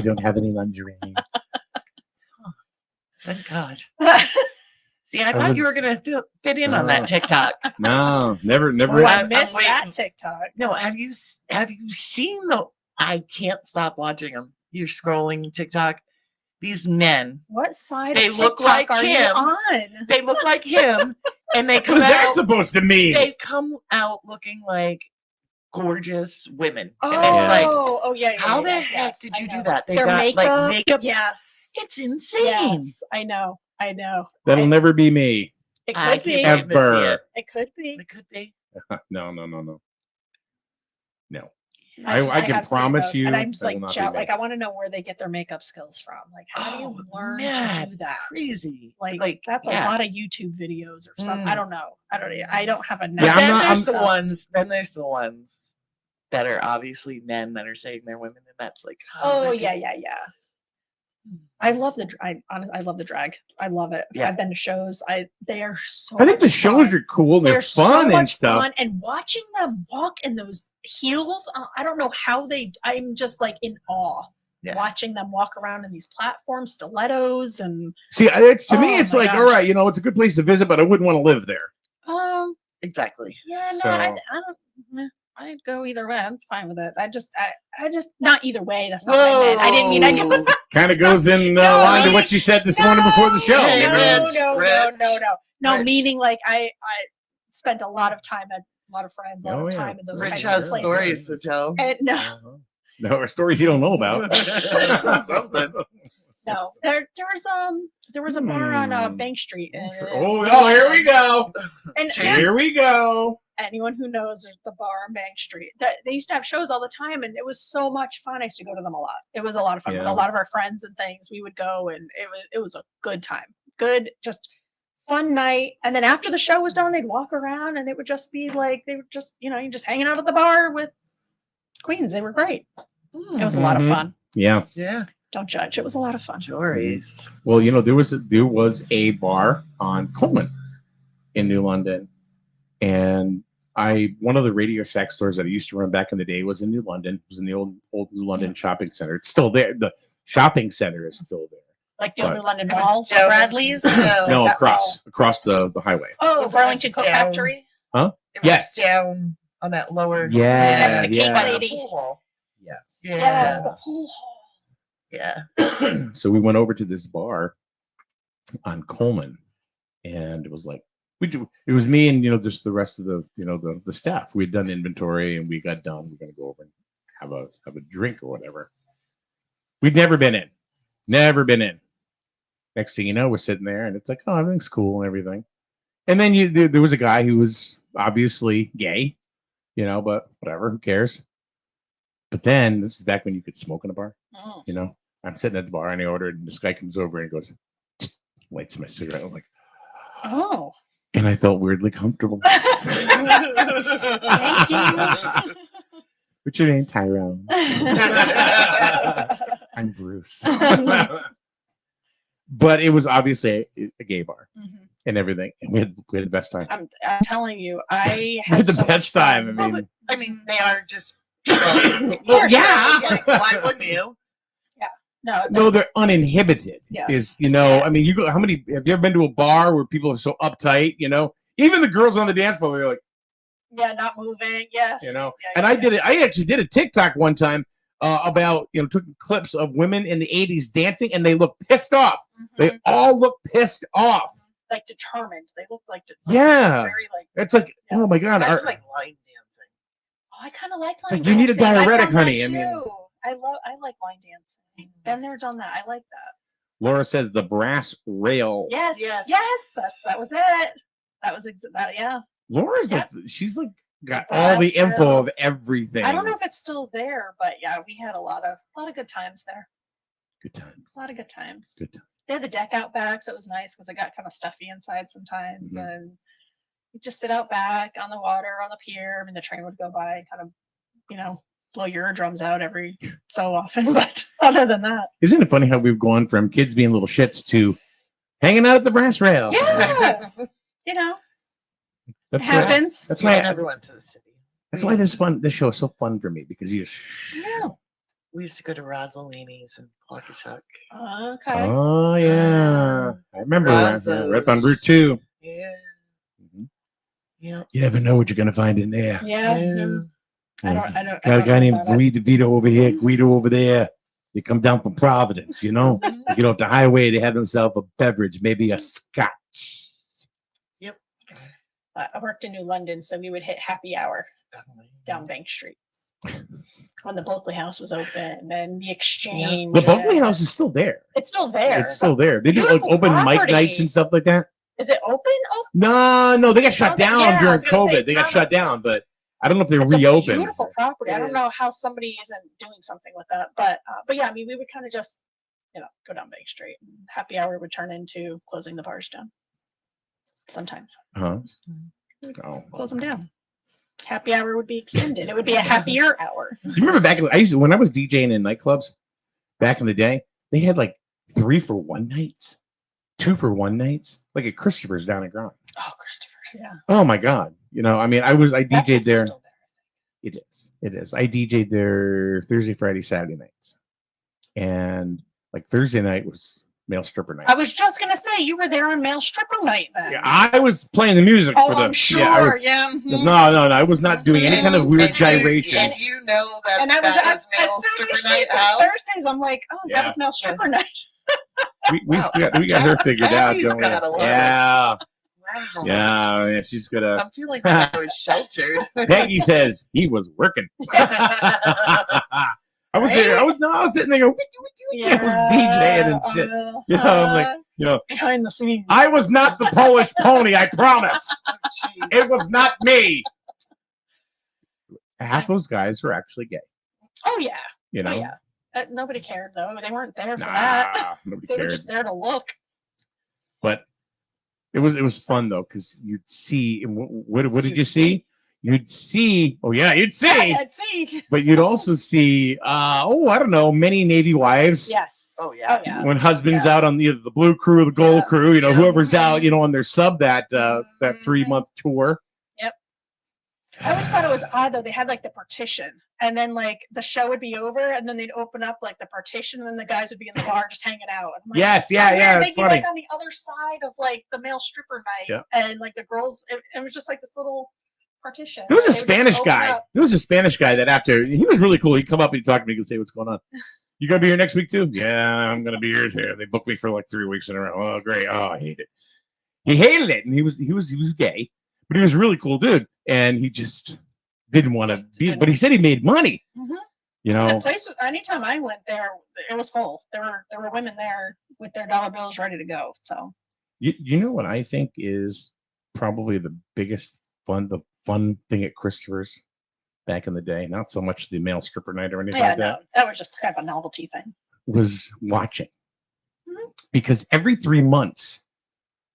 don't have any lingerie. Thank God. See, I thought you were going to fit in on that TikTok. No, never. I missed that TikTok. No, have you seen the? I can't stop watching them. You're scrolling TikTok. These men. What side they of look TikTok like are him. you on? They look like him, and they come What's out. that supposed to mean? They come out looking like gorgeous women. Oh, and it's like, yeah. How the heck did you do that? They Their got makeup, like makeup. Yes. It's insane. Yes, I know. That'll never be me. It could be. Ever. It could be. It could be. No. I can promise you. And I'm just that like, will not be me. I want to know where they get their makeup skills from. Like, how do you learn to do that? Crazy. Like that's a lot of YouTube videos or something. I don't know. I don't have a. There's the ones that are obviously men that are saying they're women, and that's like. Yeah. I love the I love the drag. I love it. Yeah. I've been to shows. They are so. I think the shows are cool. They're fun so and stuff. Fun. And watching them walk in those heels, I don't know how they. I'm just like in awe. Yeah. Watching them walk around in these platforms, stilettos, and See, to me, it's like, all right, it's a good place to visit, but I wouldn't want to live there. Exactly. Yeah, no, So- I don't. I'd go either way. I'm fine with it. I just not either way. That's not what I meant. I didn't mean I go. Kind of goes in line to what she said this morning before the show. No, meaning like I spent a lot of time at a lot of friends, a lot of time in those Rich types has of places. stories to tell. And No, stories you don't know about. Something. no, there was a bar on Bank Street. Oh, here we go. And Here we go. anyone who knows there's the bar on Bank Street, that they used to have shows all the time, and it was so much fun. I used to go to them a lot. It was a lot of fun with a lot of our friends and things. We would go, and it was a good time. Good, just fun night. And then after the show was done, they'd walk around, and it would just be like they were just you're just hanging out at the bar with queens. They were great. It was a lot of fun. Yeah. Yeah. Don't judge. It was a lot of fun. Stories. Well, there was a bar on Coleman in New London, and one of the Radio Shack stores that I used to run back in the day was in New London. It was in the old New London shopping center. It's still there. The shopping center is still there. Like the old New London Mall, Bradley's. No, across the highway. Oh, Burlington Coat Factory. Huh? It was down on that lower. Yeah, next to Cake Lady. Pool hall. Yes. Yes, the pool hall. Yeah. So we went over to this bar on Coleman, and it was like it was me and just the rest of the the staff. We had done inventory and we got done. We're gonna go over and have a drink or whatever. We'd never been in. Never been in. Next thing you know, we're sitting there and it's like, oh, everything's cool and everything. And then there was a guy who was obviously gay, you know, but whatever, who cares? But then this is back when you could smoke in a bar. Oh. You know, I'm sitting at the bar and I ordered, and this guy comes over and he goes, lights my cigarette. I'm like, Oh. and I felt weirdly comfortable. Thank you. What's your name? Tyrone. I'm Bruce. But it was obviously a gay bar and everything. And we had the best time. I'm telling you, I We had the so best much time. fun. I mean, they are just people. Well, yeah. Like, why wouldn't you? No, they're uninhibited. Yes. Is how many have you ever been to a bar where people are so uptight, you know? Even the girls on the dance floor, they're like, Yeah, not moving. Yes. you know. Yeah, And yeah. I actually did a TikTok one time about, took clips of women in the 80s dancing, and they look pissed off. They all look pissed off. Like determined. They look like Yeah. very like. It's like, oh my God. That's like line dancing. Oh, I kind of like It's line like, you need a dancing. I've diuretic, done that honey. I mean- too. I like line dancing. Been there, done that. I like that. Laura says the brass rail. Yes. Yes. That was it. That was that. Yeah. Laura's Yep. she's like got The all the brass info rail. of everything. I don't know if it's still there, but yeah, we had a lot of good times there. Good times. A lot of good times. Good times. They had the deck out back, so it was nice because it got kind of stuffy inside sometimes, and you just sit out back on the water on the pier. I mean, the train would go by, kind of, blow your eardrums out every so often. But other than that, Isn't it funny how we've gone from kids being little shits to hanging out at the brass rail? yeah, That's it happens. That's Yeah, why I never went to the city. That's why this show is so fun for me, because you just Yeah. We used to go to Rosalini's and Quackerchuck. Okay. Oh yeah, I remember that. Right up on Route 2. Yeah. Yeah. You never know what you're gonna find in there. Yeah. I don't Got a guy know named about it. Vito over here, Guido over there. They come down from Providence, you know. They get off the highway, they have themselves a beverage, maybe a scotch. I worked in New London, so we would hit happy hour down Bank Street when the Bulkley House was open, and the Exchange. The Bulkley and- House is still there. It's still there. It's still there. They do like Beautiful open mic property. nights and stuff like that. Is it open? Oh, No, they got shut down yeah, I during was gonna say, COVID. it's They got not shut down, but I don't know if they it's a reopened. beautiful property. I It don't know is. how somebody isn't doing something with that, but yeah, I mean, we would kind of just go down Bank Street. And happy hour would turn into closing the bars down. Sometimes Huh? Oh. close them down. Happy hour would be extended. It would be a happier hour. You remember back when I was DJing in nightclubs back in the day, they had like 3-for-1 nights, 2-for-1 nights, like at Christopher's down in Grand. Oh, Christopher's, yeah. Oh my God. I mean, I That DJ'd place is there. still there. It is. I DJ'd there Thursday, Friday, Saturday nights. And like Thursday night was male stripper night. I was just gonna say you were there on male stripper night then. Yeah, I was playing the music Oh, for the I'm sure. I was- Yeah. mhm. No, I was not doing any kind of weird And gyrations. you know that And I was that as is male soon stripper as she night said out. Thursdays, I'm like, oh, Yeah. that was male stripper night. We got her figured out, Abby's don't we? got a lot of- Yeah. Wow. Yeah, she's gonna. I'm feeling like I was sheltered. Peggy says he was working. I was there. I was sitting there going, I was DJing and shit. I'm like, behind the scenes. I was not the Polish pony, I promise. Jeez. It was not me. Half those guys were actually gay. Oh yeah. You know? Oh yeah. Nobody cared though. They weren't there for that. Nah, nobody They were cared. just there to look. But it was fun though, because you'd see. And what did you see? You'd see. Oh yeah, you'd see. I'd see. But you'd also see. I don't know, many Navy wives. Yes. Oh yeah. Oh yeah. When husband's out on either the blue crew or the gold crew, Yeah. whoever's out, on their sub that 3-month tour. Yep. I always thought it was odd though. They had like the partition, and then like the show would be over, and then they'd open up like the partition, and then the guys would be in the bar just hanging out. And I'm like, Yes, "So yeah, weird." yeah, They'd it's be funny. like on the other side of like the male stripper night, Yeah. and like the girls. It was just like this little partition. There was a They would just Spanish open guy. up. There was a Spanish guy that after he was really cool. He'd come up and he'd talk to me and say, "What's going on? You gonna be here next week too?" "Yeah, I'm gonna be here. They booked me for like 3 weeks in a row." "Oh, great. Oh, I hate it." He hated it, and he was gay, but he was a really cool dude, and he just didn't want to be. But he said he made money. Mhm. You The know, place was, anytime I went there, it was full. There were women there with their dollar bills ready to go. So you know what I think is probably the biggest the fun thing at Christopher's back in the day, not so much the male stripper night or anything yeah, like no, that, that was just kind of a novelty thing. was watching. Mhm. Because every 3 months,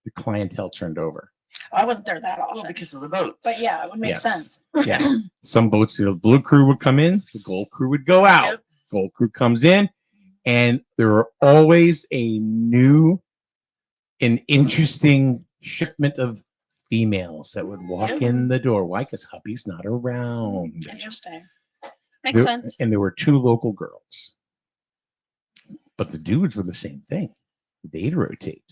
the clientele turned over. I wasn't there that often. Well, because of the boats. But yeah, it would make Yes. sense. Yeah. Some boats, the blue crew would come in, the gold crew would go out. Yep. Gold crew comes in, and there were always a new and interesting shipment of females that would walk in the door. Why? Because hubby's not around. Interesting. Makes sense. And there were 2 local girls. But the dudes were the same thing. They'd rotate.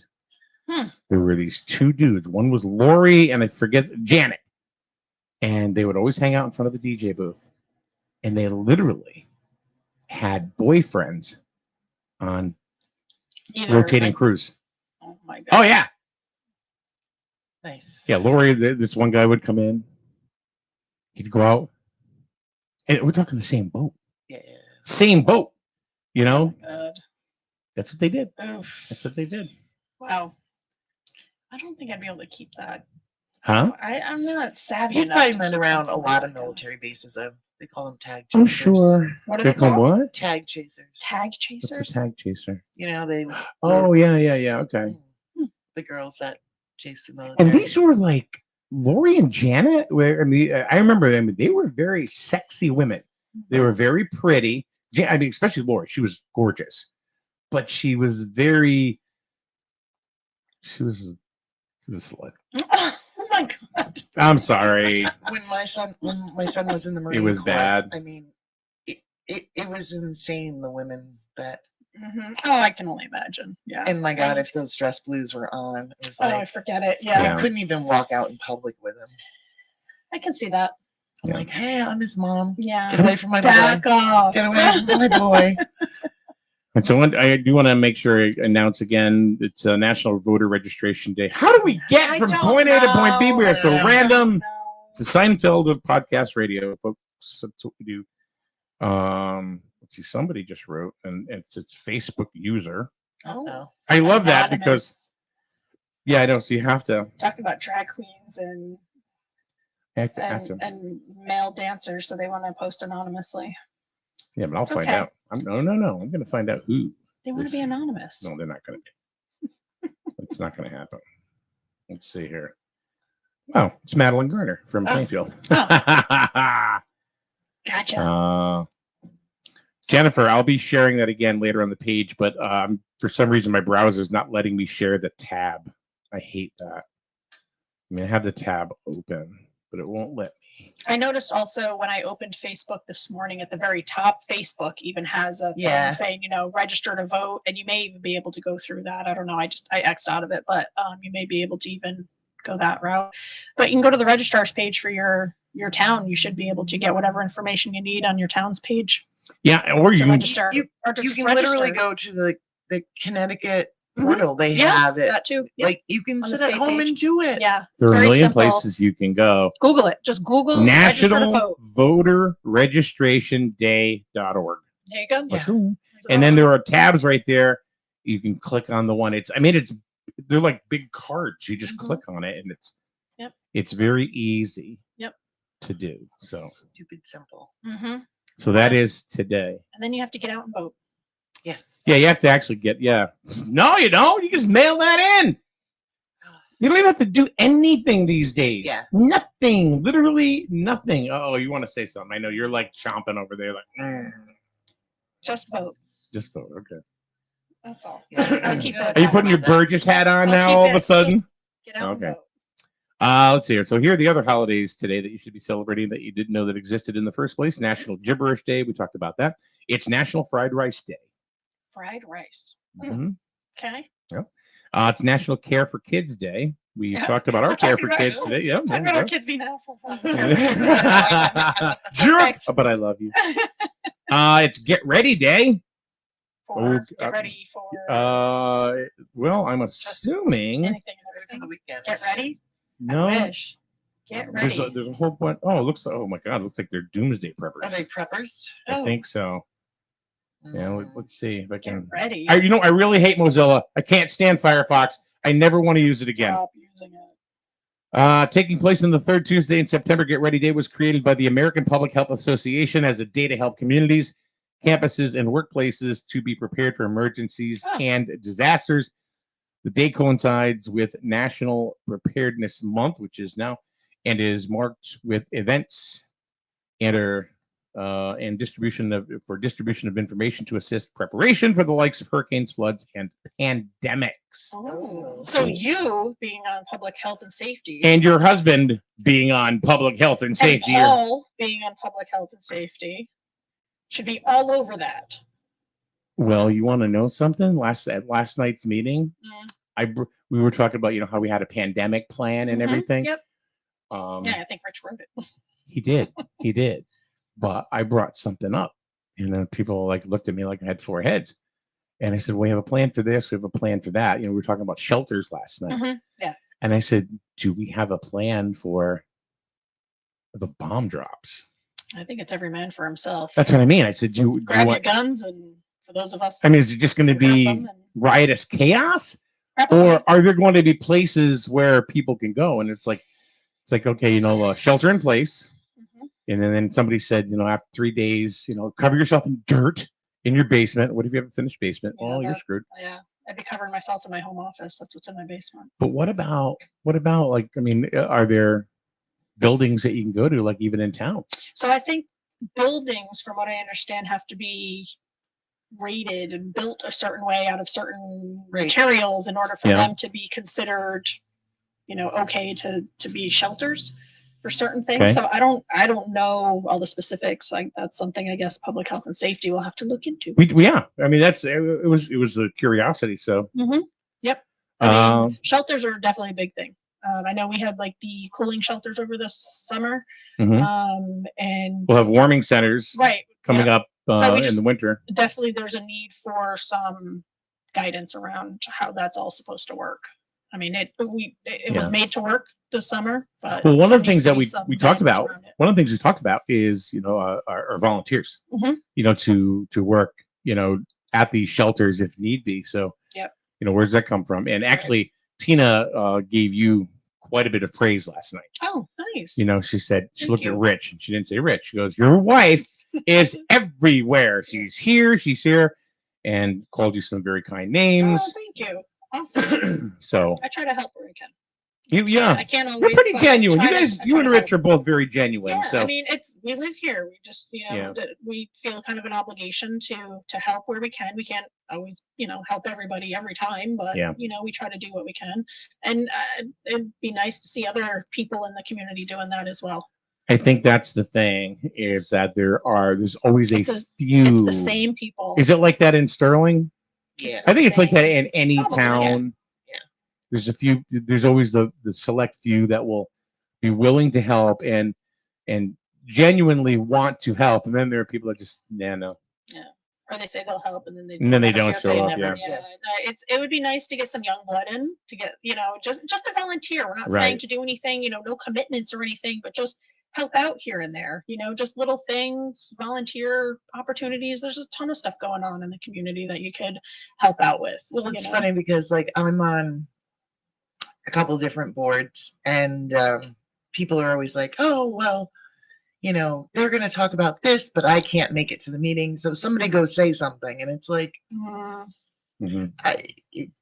There were these 2 dudes. One was Lori, and I forget Janet. And they would always hang out in front of the DJ booth. And they literally had boyfriends on rotating crews. Oh my god. Oh yeah. Nice. Yeah, Lori, this one guy would come in. He'd go out. And we're talking the same boat. Yeah. Same boat. You know? God. That's what they did. Oof. That's what they did. Wow. I don't think I'd be able to keep that. Huh? I'm not savvy You enough. find to that keep around a something lot like of that. military bases. They call them tag chasers. I'm sure. What are They're they called called? what? Tag chasers. Tag What's chasers. a tag chaser? You know, they. Oh, yeah. Okay. The girls that chase the military. And these were like Lori and Janet. Where I mean, I remember them. They were very sexy women. They were very pretty. I mean, especially Lori. She was gorgeous, but she was very. She was the slut. Oh my god. I'm sorry. When my son was in the Marine was Corps, bad. I mean, it was insane. The women that. Mm-hmm. Oh, I can only imagine. Yeah. And my God, if those dress blues were on, it was Oh, I like forget it. Yeah. Yeah. you couldn't even walk out in public with them. I can see that. I'm Yeah. like, hey, I'm his mom. Yeah. Get away from my Back boy. off. Get away from my boy. And so I do want to make sure I announce again, it's National Voter Registration Day. How do we get I from don't point A to point B? We are so know. random. No. It's a Seinfeld of podcast radio, folks. That's what we do. Let's see, somebody just wrote, and it's Facebook user. Oh, I love that Anonymous. because, yeah, I know. So you have to Talking about drag queens and have to. and male dancers, so they want to post anonymously. Yeah, but I'll It's find okay. out. No. I'm going to find out who. They want to be anonymous. No, they're not going to. It's not going to happen. Let's see here. Oh, it's Madeline Garner from Plainfield. Gotcha. Jennifer, I'll be sharing that again later on the page, but for some reason my browser is not letting me share the tab. I hate that. I mean, I have the tab open, but it won't let me. I noticed also when I opened Facebook this morning at the very top, Facebook even has a Yeah. thing saying, register to vote, and you may even be able to go through that. I don't know. I X'd out of it, but you may be able to even go that route. But you can go to the registrar's page for your town. You should be able to get whatever information you need on your town's page. Yeah, or you To can register. You or just can literally register. go to the Connecticut Mhm. portal. They Yes, have it. that too. Yep. Like you can On the sit at state home page. and do it. Yeah. it's there are a very million simple. places you can go. Google it. Just Google register to National vote. Voter Registration Day.org. There you go. Yeah. And then there are tabs right there. You can click on the one. They're like big cards. You just Mhm. click on it, and Yep. it's very easy Yep. to do. So Stupid simple. Mm-hmm. so that is today. And then you have to get out and vote. Yes. Yeah, you have to actually No, you don't. You just mail that in. You don't even have to do anything these days. Yeah. Nothing. Literally nothing. Oh, you want to say something? I know you're like chomping over there, like Just vote. just vote. Okay. That's all. Yeah. I'll keep it. Are you putting your Burgess hat on I'll now keep all of it. a sudden? Just get out Okay. and vote. Let's see here. So here are the other holidays today that you should be celebrating that you didn't know that existed in the first place. National Gibberish Day. We talked about that. It's National Fried Rice Day. Fried rice. Mhm. Okay. It's National Care for Kids Day. We Yeah. talked about our We're care talking for about- kids today. Yeah. Talking about our kids being assholes. Jerk. Perfect. But I love you. It's Get Ready Day. Get ready for Well, I'm assuming anything and For everything. the weekend. Get ready. no. I wish. Get ready. There's a whole bunch. Oh, it looks. Oh my God, it looks like they're doomsday preppers. Are they preppers? I think so. Yeah, let's see if I can. Get ready. I really hate Mozilla. I can't stand Firefox. I never want to use it again. Stop using it. Taking place on the third Tuesday in September, Get Ready Day was created by the American Public Health Association as a day to help communities, campuses, and workplaces to be prepared for emergencies and disasters. The day coincides with National Preparedness Month, which is now, and is marked with events and distribution of information to assist preparation for the likes of hurricanes, floods, and pandemics. Oh, so you being on public health and safety, And your husband being on public health and safety. and Paul being on public health and safety should be all over that. Well, you want to know something? At last night's meeting, we were talking about how we had a pandemic plan and everything. Yep. Um, Yeah, I think Rich wrote it. He did. But I brought something up, and then people looked at me like I had four heads. And I said, "We have a plan for this. We have a plan for that." We were talking about shelters last night. Yeah. And I said, "Do we have a plan for the bomb drops?" I think it's every man for himself. That's what I mean. I said, "Do you Grab your want?" guns, and for those of us, I mean, is it just going to be riotous chaos, or are there going to be places where people can go? And it's like, okay, shelter in place. And then somebody said, after 3 days, cover yourself in dirt in your basement. What if you have a finished basement? Yeah, Well, you're screwed. Yeah, I'd be covering myself in my home office. That's what's in my basement. But what about are there buildings that you can go to, even in town? So I think buildings, from what I understand, have to be rated and built a certain way out of certain materials in order for them to be considered, okay to be shelters for certain things. Okay. So I don't know all the specifics. That's something I guess public health and safety will have to look into. Yeah. I mean, it was a curiosity. So. Yep. Shelters are definitely a big thing. I know we had the cooling shelters over this summer. And we'll have warming centers coming up So in the winter. Definitely there's a need for some guidance around how that's all supposed to work. I mean, it was made to work this summer. But well, one of the things that we talked about, is, our volunteers, to work, at these shelters if need be. So, where does that come from? And actually, Tina gave you quite a bit of praise last night. Oh, nice. She said, she looked at Rich and she didn't say Rich. She goes, "Your wife is everywhere. She's here, and called you some very kind names." Oh, thank you. Awesome. So I try to help where I can. I can't always. You're pretty genuine. You and Rich are both very genuine. Yeah, so I mean, we live here. We just, we feel kind of an obligation to help where we can. We can't always, help everybody every time, but we try to do what we can. And it'd be nice to see other people in the community doing that as well. I think that's the thing, is that there's always few. It's the same people. Is it like that in Sterling? Yeah. I think it's like that in any town. Yeah. There's a few. There's always the select few that will be willing to help and genuinely want to help, and then there are people that just no. Yeah. Or they say they'll help, and then they don't show up. Yeah. It would be nice to get some young blood in, to get just to volunteer. We're not saying to do anything, no commitments or anything, but just help out here and there, just little things, volunteer opportunities. There's a ton of stuff going on in the community that you could help out with. Well, it's funny because I'm on a couple different boards, and people are always like, "Oh, well, they're going to talk about this, but I can't make it to the meeting. So somebody go say something." And it's like,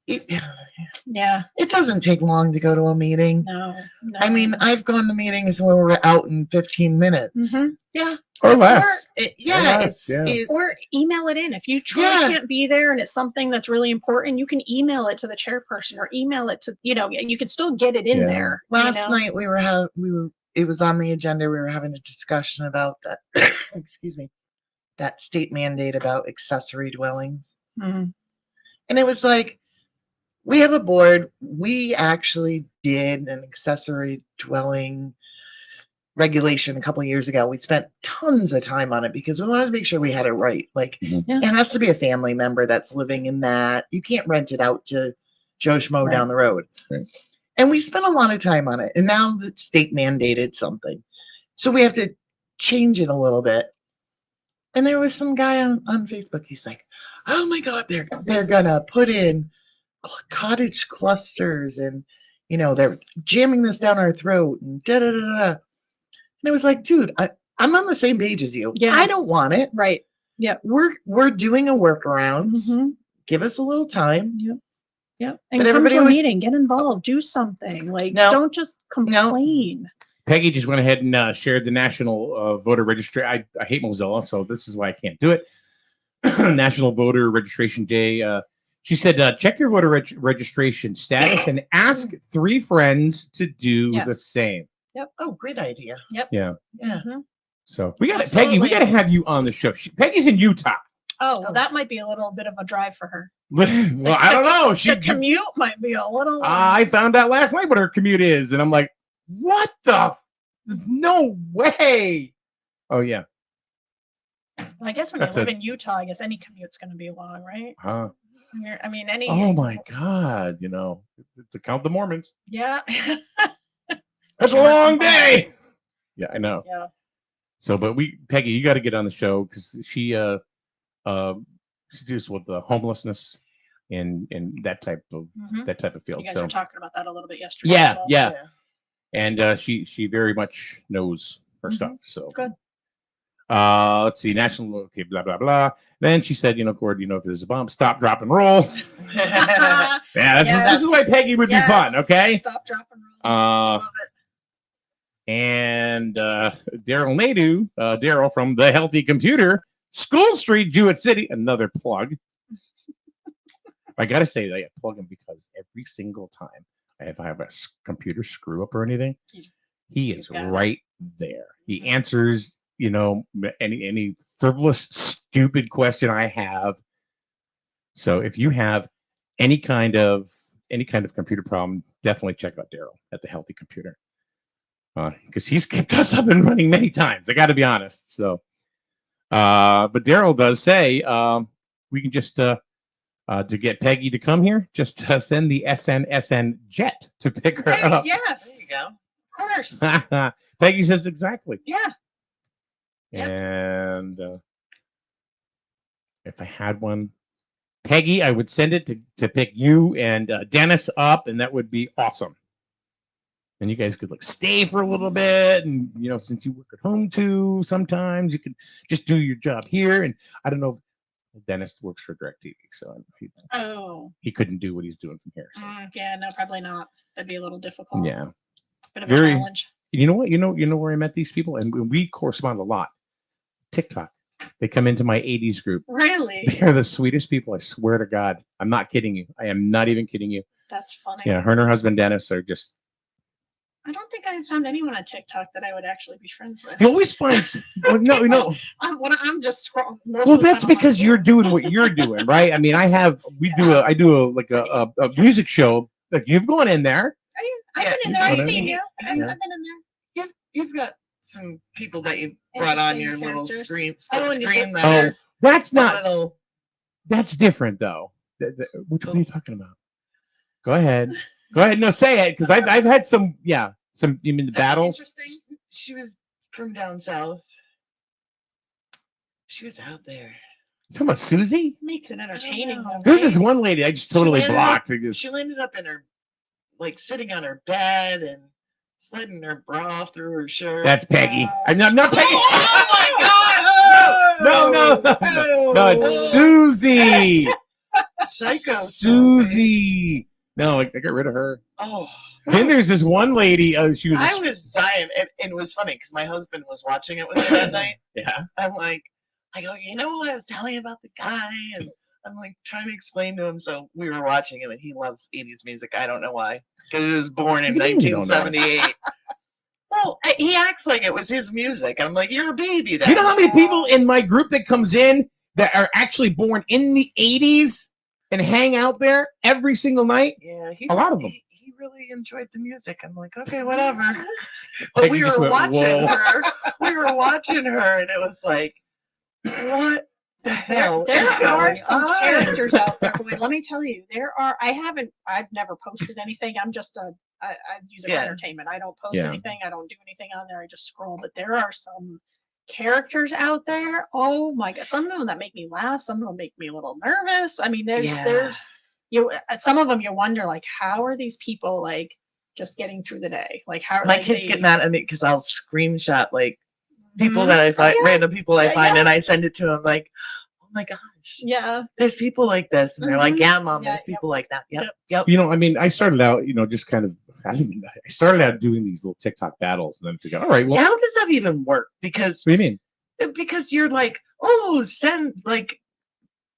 it doesn't take long to go to a meeting. No. I mean, I've gone to meetings where we're out in 15 minutes. Yeah. Or less. Or email it in. If you truly can't be there and it's something that's really important, you can email it to the chairperson or email it to, you can still get it in there. Last night it was on the agenda. We were having a discussion about that, excuse me, that state mandate about accessory dwellings. And it was like, we have a board. We actually did an accessory dwelling regulation a couple of years ago. We spent tons of time on it because we wanted to make sure we had it right. It has to be a family member that's living in that. You can't rent it out to Joe Schmo down the road. And we spent a lot of time on it. And now the state mandated something. So we have to change it a little bit. And there was some guy on Facebook. He's like, oh my God, they're gonna put in cottage clusters and they're jamming this down our throat and da da da da. And it was like, dude, I'm on the same page as you. Yeah. I don't want it. Right. Yeah. We're doing a workaround. Give us a little time. Yep. Yep. But And everybody come to a was- meeting, get involved, do something. Like, No. don't just complain. Peggy just went ahead and shared the national voter registration. I hate Mozilla, so this is why I can't do it. National Voter Registration Day. She said, check your voter registration status and ask 3 friends to do the same. Yep. Oh, great idea. Yep. Yeah. Yeah. So we got it, Peggy. We got to have you on the show. Peggy's in Utah. Oh, well, that might be a little bit of a drive for her. Well, I don't know. The commute might be a little. I found out last night what her commute is, and I'm like, what the? There's no way. Oh yeah. I guess when That's you live a- in Utah, I guess any commute's going to be long, right? Huh. I mean, any. Oh my God. To count the Mormons. Yeah. That's a long day. Yeah, I know. Yeah. So, but Peggy, you got to get on the show because she deals with the homelessness and that type of field. You guys So were talking about that a little bit yesterday. yeah, as well. yeah, and she very much knows her stuff. So Good. Let's see, national. Okay, blah blah blah. Then she said, Cord, if there's a bomb, stop, drop, and roll. Yeah, this is why Peggy would be fun. Okay. Stop, drop, and roll. Love it. And Daryl Nadu, Daryl from The Healthy Computer, School Street, Jewett City, another plug. I got to say that I plug him because every single time if I have a computer screw up or anything, he is right there. He answers, any frivolous, stupid question I have. So if you have any kind of computer problem, definitely check out Daryl at The Healthy Computer. Because he's kept us up and running many times. I got to be honest. So, but Daryl does say we can just to get Peggy to come here, just send the SNSN jet to pick her up. Yes. There you go. Of course. Peggy says exactly. Yeah. And if I had one, Peggy, I would send it to pick you and Dennis up, and that would be awesome. And you guys could stay for a little bit, and since you work at home too, sometimes you could just do your job here. And I don't know if Dennis works for DirecTV, so he couldn't do what he's doing from here. So. Yeah, no, probably not. That'd be a little difficult. Yeah, bit of a challenge. You know what? You know where I met these people, and we correspond a lot. TikTok. They come into my 80s group. Really? They're the sweetest people. I swear to God. I'm not kidding you. I am not even kidding you. That's funny. Yeah, her and her husband Dennis are just. I don't think I found anyone on TikTok that I would actually be friends with. You always find no. I'm just scrolling. Well, that's because you're doing what you're doing, right? I mean, I do a music show. Like you've gone in there. I've been in there. I've seen you. I've been in there. You've got some people that you brought on your little screen. That's not. That's different, though. Which one are you talking about? Go ahead. Go ahead. No, say it, because I've had some. Yeah, some. You mean the battles? Interesting. She was from down south. She was out there. You talking about Susie? Makes it entertaining. Though, There's this one lady I just totally blocked. She landed up in her, sitting on her bed and sliding her bra through her shirt. That's Peggy. I'm not Peggy. Oh my God! No, it's Susie. Psycho Susie. No, I got rid of her. Oh. Then there's this one lady. She was. I was dying, and it was funny because my husband was watching it with me that night. Yeah. I'm like, I go, what I was telling you about the guy, and I'm trying to explain to him. So we were watching him, and he loves 80s music. I don't know why, because he was born in 1978. Well, he acts like it was his music. I'm like, you're a baby. You know how many people in my group that comes in that are actually born in the 80s and hang out there every single night? Yeah, a lot of them. He really enjoyed the music. I'm like, okay, whatever. But we were watching her. We were watching her, and it was like, what the hell? There are some characters out there. Boy, let me tell you, there are. I've never posted anything. I'm just a I use it Yeah. for entertainment. I don't post Yeah. anything. I don't do anything on there. I just scroll. But there are some characters out there. Oh my god! Some of them that make me laugh. Some of them make me a little nervous. I mean, there's some of them you wonder like, how are these people like just getting through the day? Like how My like, kids they, get mad at me because I'll screenshot like people Mhm. that I find, Yeah. random people I Yeah, find, yeah. and I send it to them like, oh my gosh, Yeah. there's people like this, and they're like, Mhm. yeah, mom, Yeah, there's people like that. Yep. You know, I mean, I started out, you know, just kind of, I started out doing these little TikTok battles, and then to go, all right, well, How does that even work? Because what do you mean? because you're like, oh, send like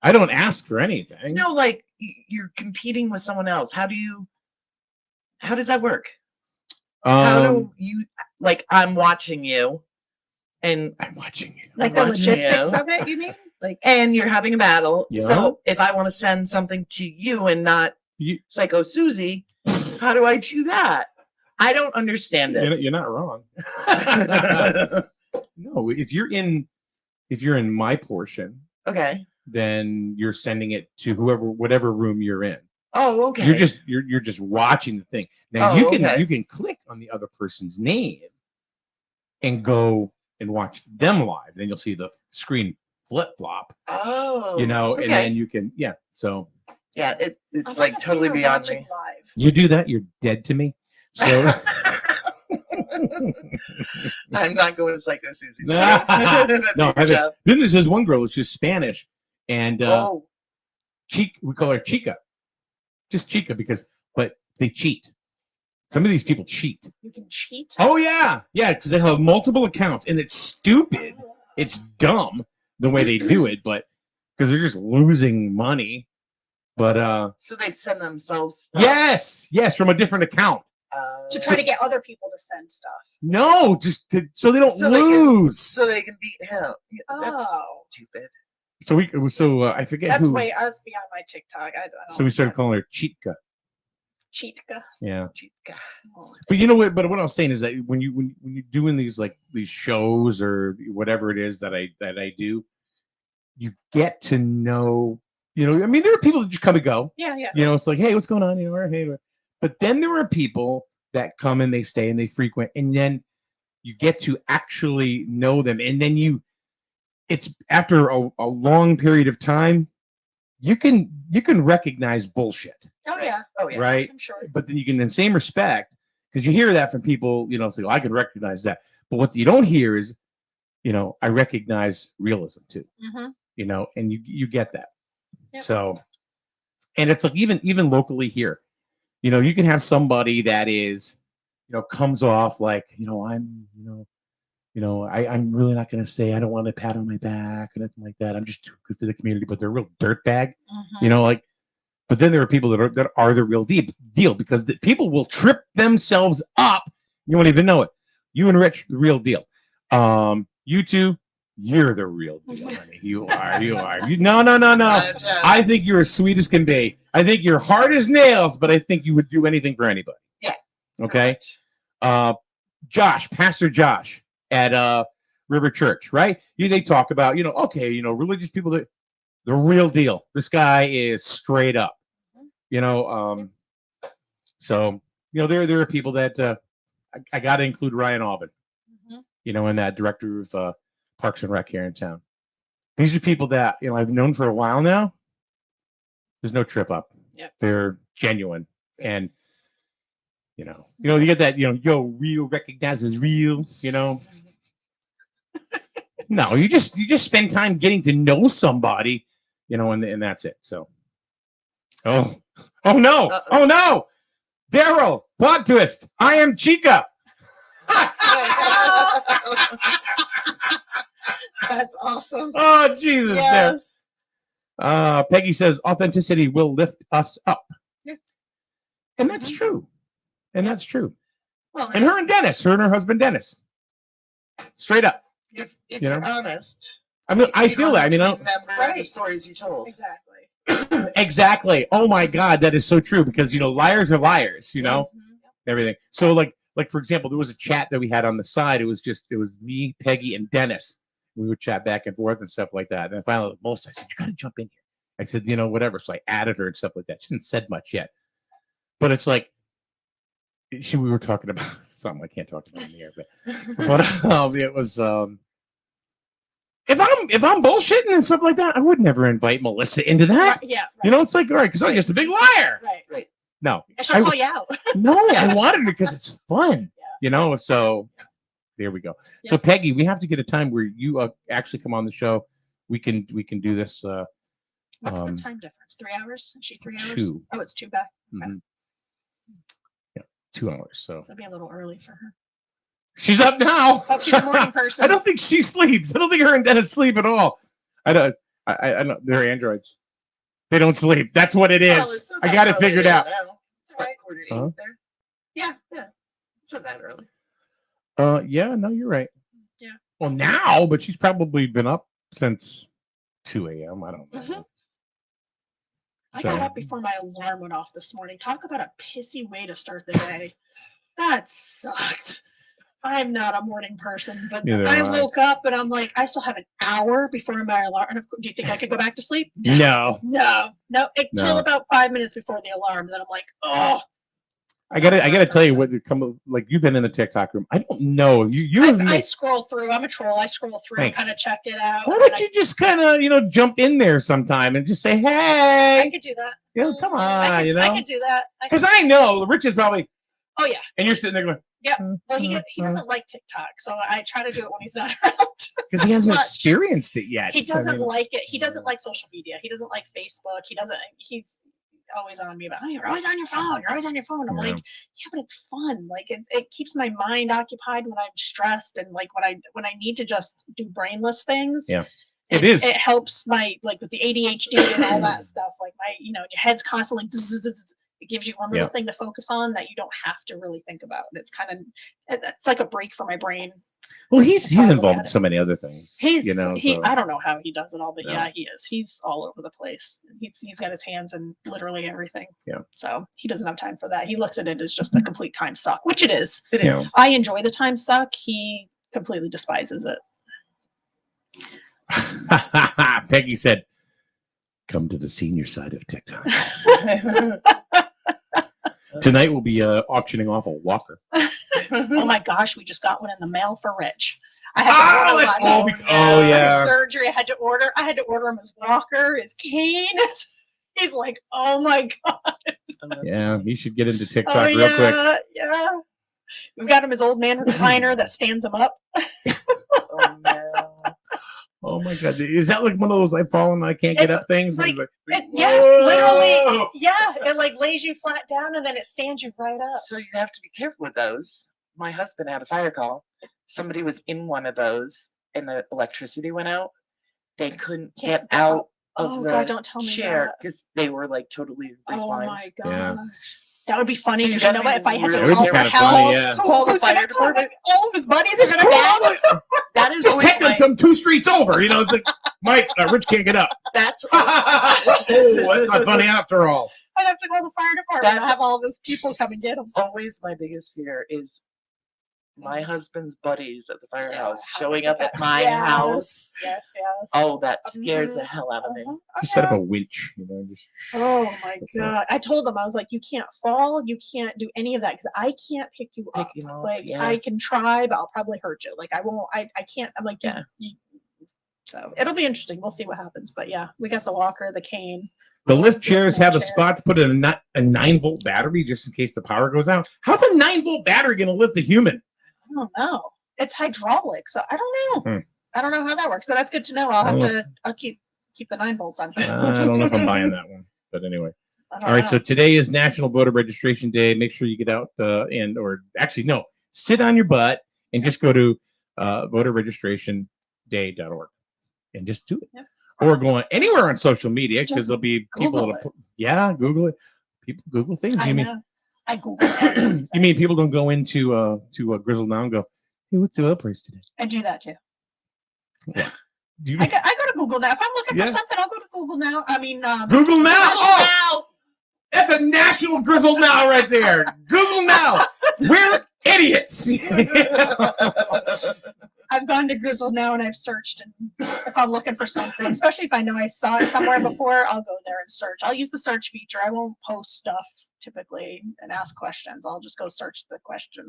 I don't ask for anything. no, like you're competing with someone else. How does that work? How do you like? I'm watching you, and I'm watching you. Like the logistics of it, you mean? Like, and you're having a battle. Yeah. So if I want to send something to you and not Psycho Susie, how do I do that? I don't understand it. You're not wrong. No, if you're in my portion, Okay. then you're sending it to whatever room you're in. Oh, okay. You're just watching the thing. Now Oh, you can okay. you can click on the other person's name and go and watch them live. Then you'll see the screen flip flop. Oh. You know, and okay. then you can So Yeah, it's like totally beyond me. you do that, you're dead to me. So I'm not going to Psycho Susie. no, That's your job. then there's this one girl. It's just Spanish, and Oh. we call her Chica, just Chica but they cheat. Some of these people cheat. you can cheat. Oh yeah, because they have multiple accounts, and it's stupid. It's dumb the way they do it, but because they're just losing money. But So they send themselves stuff. yes, from a different account. To try to get other people to send stuff. No, so they don't So they can- lose. so they can beat him. That's Oh, stupid. I forget that's who. that's beyond my TikTok. I don't So we started calling her Chica. Cheatka. Yeah. Chica. But you know what? But what I was saying is that when you're doing these these shows or whatever it is that I do, you get to know. You know, I mean, there are people that just come and go. Yeah, yeah. You know, it's like, hey, what's going on? You know, or hey, but then there are people that come and they stay and they frequent, and then you get to actually know them, and then it's after a long period of time, you can recognize bullshit. Oh yeah. Oh yeah. Right. I'm sure. But then you can, in the same respect, because you hear that from people, you know, say, I can recognize that. But what you don't hear is, you know, I recognize realism too. Mm-hmm. You know, and you get that. Yep. So, and it's like even locally here, you know, you can have somebody that is, you know, comes off like, you know, I'm really not going to say I don't want a pat on my back or nothing like that. I'm just too good for the community, but they're a real dirtbag, you know, like. But then there are people that are the real deal because the people will trip themselves up. You won't even know it. You and Rich, the real deal. You two, you're the real deal, honey. You are. No. I think you're as sweet as can be. I think you're hard as nails, but I think you would do anything for anybody. Yeah. Okay. Josh, Pastor Josh at River Church, right? They talk about, you know, okay, you know, religious people that the real deal. This guy is straight up. You know, so you know there are people that I got to include Ryan Alban, you know, in that director of Parks and Rec here in town. These are people that, you know, I've known for a while now. There's no trip up. Yep. They're genuine, and you get that, you know, real recognizes real, you know. No, you just spend time getting to know somebody, you know, and that's it. So, oh no, oh no, Daryl, plot twist. I am Chica. That's awesome. Oh Jesus! Yes. Peggy says authenticity will lift us up, Yeah. and that's true, and that's true. Well, And her and her husband Dennis, straight up. if You you're know? honest, I mean, I you feel don't that. I have mean, to I don't, remember the stories you told. Exactly. exactly. Oh my God, that is so true because, you know, liars are liars, you know, everything. So like for example, there was a chat that we had on the side. It was me, Peggy, and Dennis. We would chat back and forth and stuff like that. And then finally, Melissa, I said, you got to jump in here. I said, you know, whatever. So I added her and stuff like that. She hadn't said much yet, but it's like, we were talking about something I can't talk about in the air, but it was if I'm bullshitting and stuff like that, I would never invite Melissa into that. Yeah. Right. You know, it's like, all right, because I'm just a big liar. Right. No, I should call you out. No, I wanted it because it's fun. You know, so there we go. Yeah. So Peggy, we have to get a time where you actually come on the show. We can do this. What's the time difference? 3 hours? Is she 3 hours? 2. Oh, it's 2 back. Okay. Mhm. Yeah, 2 hours. So That'd be a little early for her. she's up now. Oh, she's a morning person. I don't think she sleeps. I don't think her and Dennis sleep at all. I don't. They're androids. They don't sleep. That's what it is. Well, it's not I that got it early figured there out. now. It's about 7:45 there. Yeah. It's not that early. Yeah. No, you're right. Yeah. Well, now, but she's probably been up since 2 a.m. I don't know. Mhm. I So- got up before my alarm went off this morning. Talk about a pissy way to start the day. That sucked. I'm not a morning person, but Neither I am I. woke up and I'm like, I still have an hour before my alarm. And do you think I could go back to sleep? No. No. Until No. about 5 minutes before the alarm. Then I'm like, oh. I gotta tell you what like you've been in the TikTok room. I don't know you have I scroll through. I'm a troll. I scroll through, Thanks. kind of check it out. Why and don't then you just kind of jump in there sometime and just say hey? I could do that. Come on, I could do that. Because I know Rich is probably. Oh yeah. And you're sitting there going. Yeah. Well, he doesn't like TikTok, so I try to do it when he's not around. Because he hasn't Much. experienced it yet. He So, I doesn't mean, like it. He doesn't like social media. He doesn't like Facebook. He's always on me about, oh, you're always on your phone. You're always on your phone. I'm like, yeah, but it's fun. Like it keeps my mind occupied when I'm stressed and like when I need to just do brainless things. Yeah. It is. It helps my like with the ADHD and all that stuff. Like your head's constantly. It gives you one little thing to focus on that you don't have to really think about. It's it's like a break for my brain. Well, he's That's how I look involved at in it. so many other things. So- I don't know how he does it all, but No. yeah, he is. He's all over the place. He's got his hands in literally everything. Yeah. So he doesn't have time for that. He looks at it as just a complete time suck, which it is. It Yeah. is. I enjoy the time suck. He completely despises it. Peggy said, "Come to the senior side of TikTok." Tonight we'll be auctioning off a walker. Oh my gosh, we just got one in the mail for Rich. I had to order that's one. all oh, yeah. His surgery. I had to order him his walker, his cane. He's like, oh my god. Yeah, he should get into TikTok Oh, real quick. Yeah. We've got him his old man recliner that stands him up. Oh no. Oh my god, is that like one of those I fall and I can't get up things? like- It's like, Yes, whoa! literally. Yeah, it like lays you flat down and then it stands you right up. So you have to be careful with those. My husband had a fire call. Somebody was in one of those and the electricity went out. They couldn't get out of Oh the God, don't tell me chair that. because they were like totally Oh reclined. my god. Yeah. That would be funny So you because you know gotta what? be If I had to really call for kinda help, funny, yeah. Call the who's gonna fire call? department. All of his buddies are gonna die. That is Just always take my, them 2 streets over. It's like, Mike, Rich can't get up. that's Oh, that's not funny after all. I'd have to call the fire department. That's- And have all of his people come and get him. always my biggest fear is my husband's buddies at the firehouse Yeah, showing how up to at my yes, house. Yes. Oh, that scares the Mhm. hell out of me. Just set up a winch, just Oh my god! I told them I was like, you can't fall, you can't do any of that because I can't pick you up. Pick him up, Like yeah. I can try, but I'll probably hurt you. Like I won't. I can't. I'm like Yeah. So it'll be interesting. We'll see what happens. But yeah, we got the walker, the cane. The lift chairs have a Chair. spot to put in a 9-volt battery just in case the power goes out. How's a 9-volt battery going to lift a human? I don't know. It's hydraulic, so I don't know. Hmm. I don't know how that works, but that's good to know. I'll have to. I'll keep the 9 volts on here. I don't know if I'm buying that one, but anyway. I don't All right, know. so today is National Voter Registration Day. Make sure you get out sit on your butt and just go to voterregistrationday.org and just do it. Yep. Or go on anywhere on social media because Just there'll be people. Google Google it. People Google things. I You know. I Google it. you mean people don't go into Grizzle Now and go, hey, what's the oil price today? I do that too. Do you I go to Google now. If I'm looking Yeah. for something, I'll go to Google now. I mean, Google Now? Google Oh! That's a national Grizzle Now right there. Google Now. We're idiots. I've gone to Grizzled now and I've searched, and if I'm looking for something, especially if I know I saw it somewhere before, I'll go there and search. I'll use the search feature. I won't post stuff typically and ask questions. I'll just go search the question.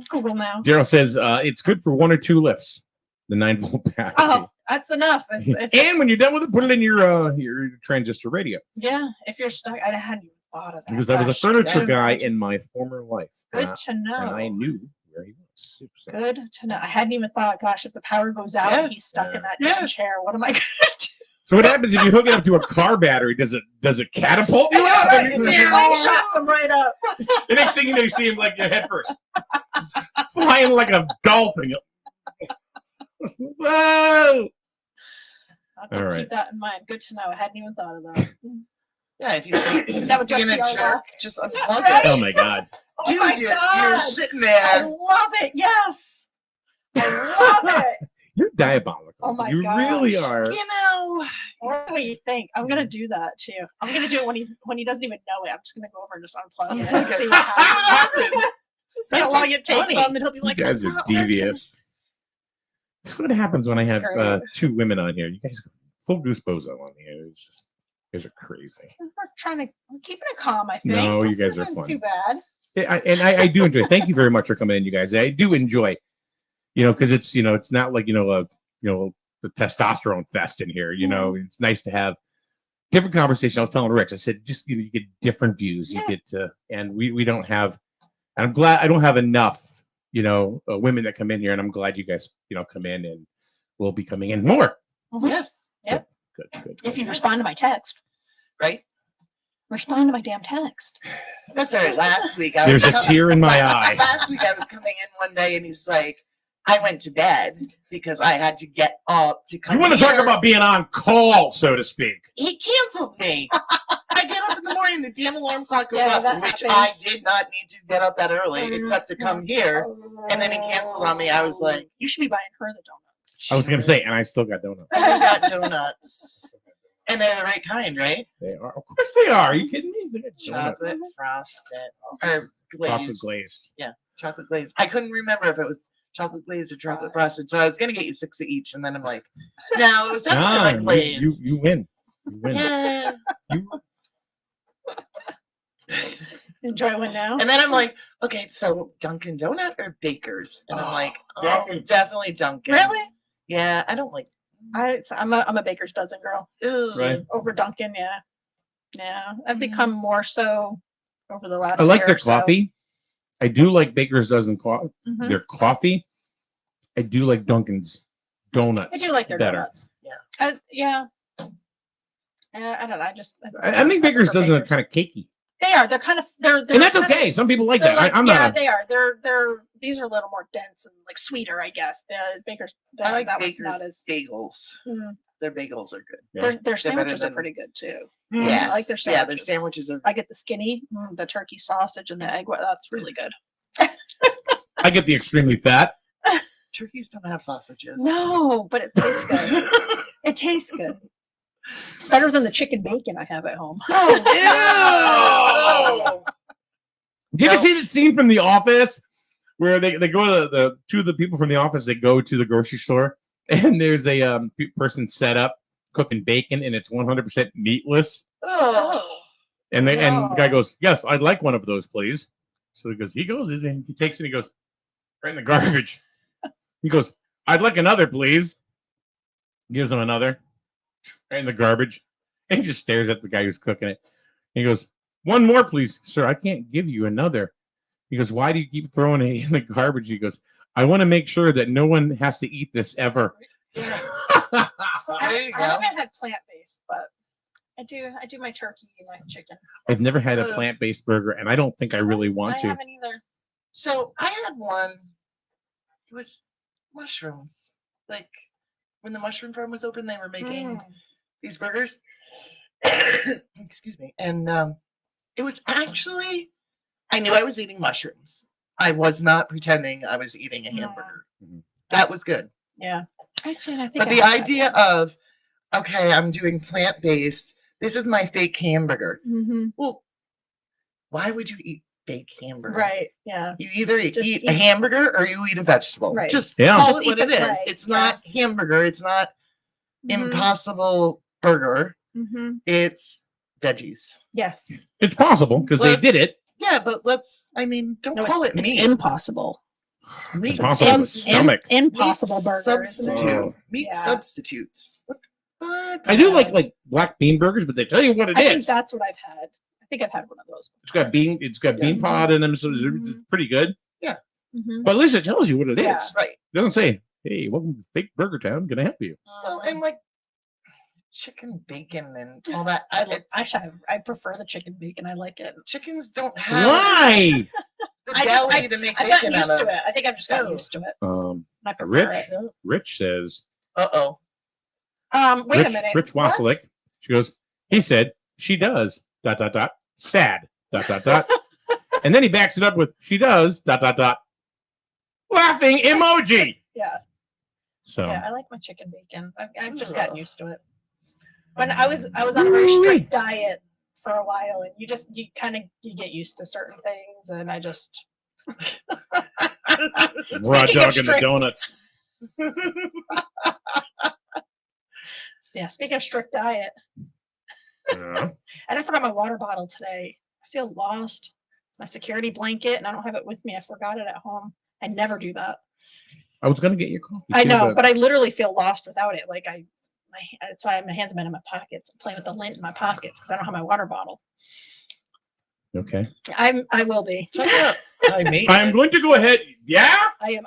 Google now. Daryl says it's good for 1 or 2 lifts. The 9-volt battery. Oh, that's enough. And when you're done with it, put it in your transistor radio. Yeah, if you're stuck, I hadn't even thought of that. Because I was a furniture guy in my former life. Good to know. And I knew where he was. So. Good to know. I hadn't even thought, gosh, if the power goes out and he's stuck in that damn chair, what am I going to do? So what happens if you hook it up to a car battery? Does it catapult you out? It slingshots him right up. The next thing you know, you see him like your head first. Flying like a dolphin. Whoa! I'll keep that in mind. Good to know. I hadn't even thought of that. Yeah, if you think that would being a just jerk, just unplug Right? it. Oh my god. Dude, my you're God. sitting there. I love it. Yes. I love it. You're diabolical. Oh my you gosh. really are. You know. What do you think? I'm gonna do that too. I'm gonna do it when he doesn't even know it. I'm just gonna go over and just unplug it and see what happens. See how long it takes him, and he'll be like, You guys are devious. This is what happens when I have 2 women on here. You guys go full goose bozo on here. It's just, you guys are crazy. We're keeping it calm, I think. No, you guys are Nothing fun. Too bad. I do enjoy. Thank you very much for coming in, you guys. I do enjoy, because it's it's not like the testosterone fest in here. It's nice to have different conversation. I was telling Rich, I said just you get different views. You get to, and we don't have. And I'm glad I don't have enough women that come in here, and I'm glad you guys come in, and we'll be coming in more. Yes. Yep. Good. If you respond to my text, right? Respond to my damn text. That's all right. Last week There's a tear in my eye. Last week I was coming in one day and he's like, I went to bed because I had to get up to come. You want to talk about being on call, so to speak? He canceled me. I get up in the morning, the damn alarm clock goes off, that which happens. I did not need to get up that early except to come here. And then he canceled on me. I was like, you should be buying her the donuts. I was gonna say, and I still got donuts. I got donuts. And they're the right kind, right? They are. Of course they are. Are you kidding me? They got donuts. Chocolate frosted or glazed. Chocolate glazed. Yeah, chocolate glazed. I couldn't remember if it was chocolate glazed or chocolate frosted, so I was gonna get you 6 of each, and then I'm like, no, it was definitely glazed. You win. You win. Yeah. Enjoy one now. And then I'm like, okay, so Dunkin' Donut or Baker's? And I'm like, Dunkin'. definitely Dunkin'. Really? Yeah, I don't like. I'm a Baker's dozen girl. Ew. Right. Over Dunkin', yeah. Yeah, I've become more so over the last. I like year their or so. coffee. I do like Baker's dozen Mhm. their coffee. I do like Dunkin's donuts. I do like their better. donuts. Yeah. I don't know. I think Baker's dozen are kind of cakey, They are. They're kind of. They're. and that's kind of- okay. Some people like they're that. I'm not. they are. They're. These are a little more dense and like sweeter, I guess. The Baker's. I like that one's Baker's not as. bagels. Mm. Their bagels are good. Yeah. Their better sandwiches are than- pretty good too. Yes. I like their Yeah, their sandwiches. sandwiches are. I get the skinny, the turkey sausage, and the egg. That's really good. I get the extremely fat. Turkeys don't have sausages. No, but it tastes good. It tastes good. It's better than the chicken bacon I have at home. Oh, ew! Did you see the scene from The Office where they go to the two of the people from The Office? They go to the grocery store and there's a person set up cooking bacon and it's 100% meatless. Oh. And the guy goes, "Yes, I'd like one of those, please." So he goes, he takes it, and he goes, right in the garbage. He goes, "I'd like another, please." Gives him another, right in the garbage. And he just stares at the guy who's cooking it. He goes, "One more, please." "Sir, I can't give you another." He goes, "Why do you keep throwing it in the garbage?" He goes, "I want to make sure that no one has to eat this ever." There you I go. haven't had plant-based, but I do my turkey and my chicken. I've never had a plant-based burger, and I don't think I really want I to. haven't either. So I had one. It was mushrooms. Like when the mushroom farm was open, they were making these burgers. Excuse me. And it was actually, I knew I was eating mushrooms. I was not pretending I was eating a hamburger. That was good. Yeah. Actually, I think. But the idea of, okay, I'm doing plant-based. This is my fake hamburger. Mm-hmm. Well, why would you eat fake hamburger. Right. Yeah. You either Just eat eat- a hamburger or you eat a vegetable. Right. Just Yeah. call Just it what eat it the- is. right, It's yeah. not hamburger. It's not Mhm. Impossible Burger. Mhm. It's veggies. Yes. It's possible because they did it. Yeah, but don't No, call it it's meat. impossible. Meat impossible to the stomach. Impossible meat burger. substitute. Oh. Meat Yeah. substitutes. What? I do like black bean burgers, but they tell you what it I is. think that's what I've had. I think I've had one of those. It's got bean pod in them, so it's pretty good. Yeah. Mhm. But at least it tells you what it is. Yeah. Right. It doesn't say, "Hey, welcome to Fake Burger Town. Can I help you?" Well, and like chicken bacon and all that. Actually, I prefer the chicken bacon. I like it. Chickens don't have Why? the deli to make I've gotten bacon used out to of. it. I think I've just gotten Oh. used to it. I prefer Rich. it. Rich says. Uh-oh. Wait Rich, a minute. Rich What? Wasilick. She goes. He said she does. ... Sad. ... And then he backs it up with she does ... Laughing emoji. Yeah. So Yeah, I like my chicken bacon. I've just gotten used to it. When I was on a very strict diet for a while, and you get used to certain things, and I just raw dog and the donuts. Yeah, speaking of strict diet, Yeah. and I forgot my water bottle today. I feel lost. It's my security blanket, and I don't have it with me. I forgot it at home. I never do that. I was gonna get your coffee. I too, know, but I literally feel lost without it. Like that's why my hands have been in my pockets. I'm playing with the lint in my pockets because I don't have my water bottle. Okay. I will be. Check it out. I'm going to go ahead. Yeah.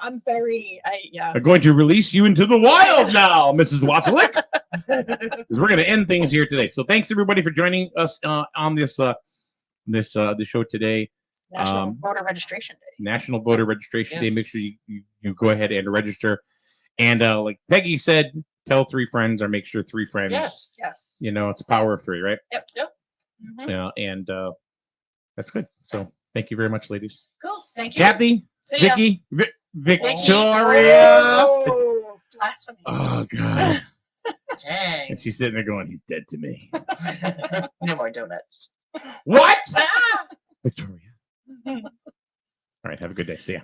I'm very. I'm going to release you into the wild now, Mrs. Wasilick. We're going to end things here today. So thanks everybody for joining us on this the show today. National Voter Registration Day. National Voter Registration Day. Yes. Make sure you go ahead and register. And like Peggy said, tell 3 friends or make sure 3 friends. Yes. Yes. You know, it's a power of 3, right? Yep. Mhm. Yeah, and that's good. So thank you very much, ladies. Cool. Thank you. Kathy, See ya. Vicky, Vicky. Victoria. Oh, blasphemy. Oh God. Dang. And she's sitting there going, "He's dead to me." No more donuts. What? Ah! Victoria. All right. Have a good day. See ya.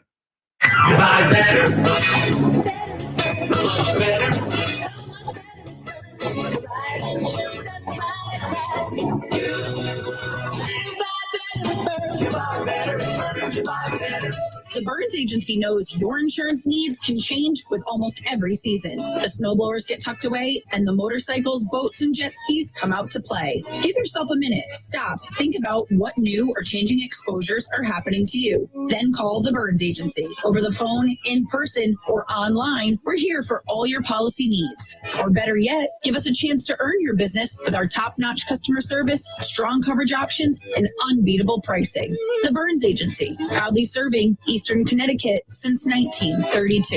The Burns Agency knows your insurance needs can change with almost every season. The snowblowers get tucked away, and the motorcycles, boats, and jet skis come out to play. Give yourself a minute. Stop. Think about what new or changing exposures are happening to you. Then call the Burns Agency. Over the phone, in person, or online, we're here for all your policy needs. Or better yet, give us a chance to earn your business with our top-notch customer service, strong coverage options, and unbeatable pricing. The Burns Agency, proudly serving Eastern Connecticut since 1932.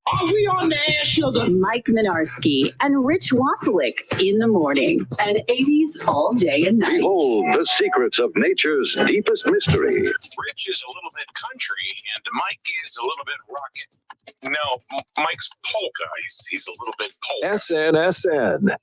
Are we on the air, sugar? Mike Minarski and Rich Wasilick in the morning. And 80s all day and night. Behold the secrets of nature's deepest mystery. Rich is a little bit country, and Mike is a little bit rocket. No, Mike's polka. He's a little bit polka. SNSN.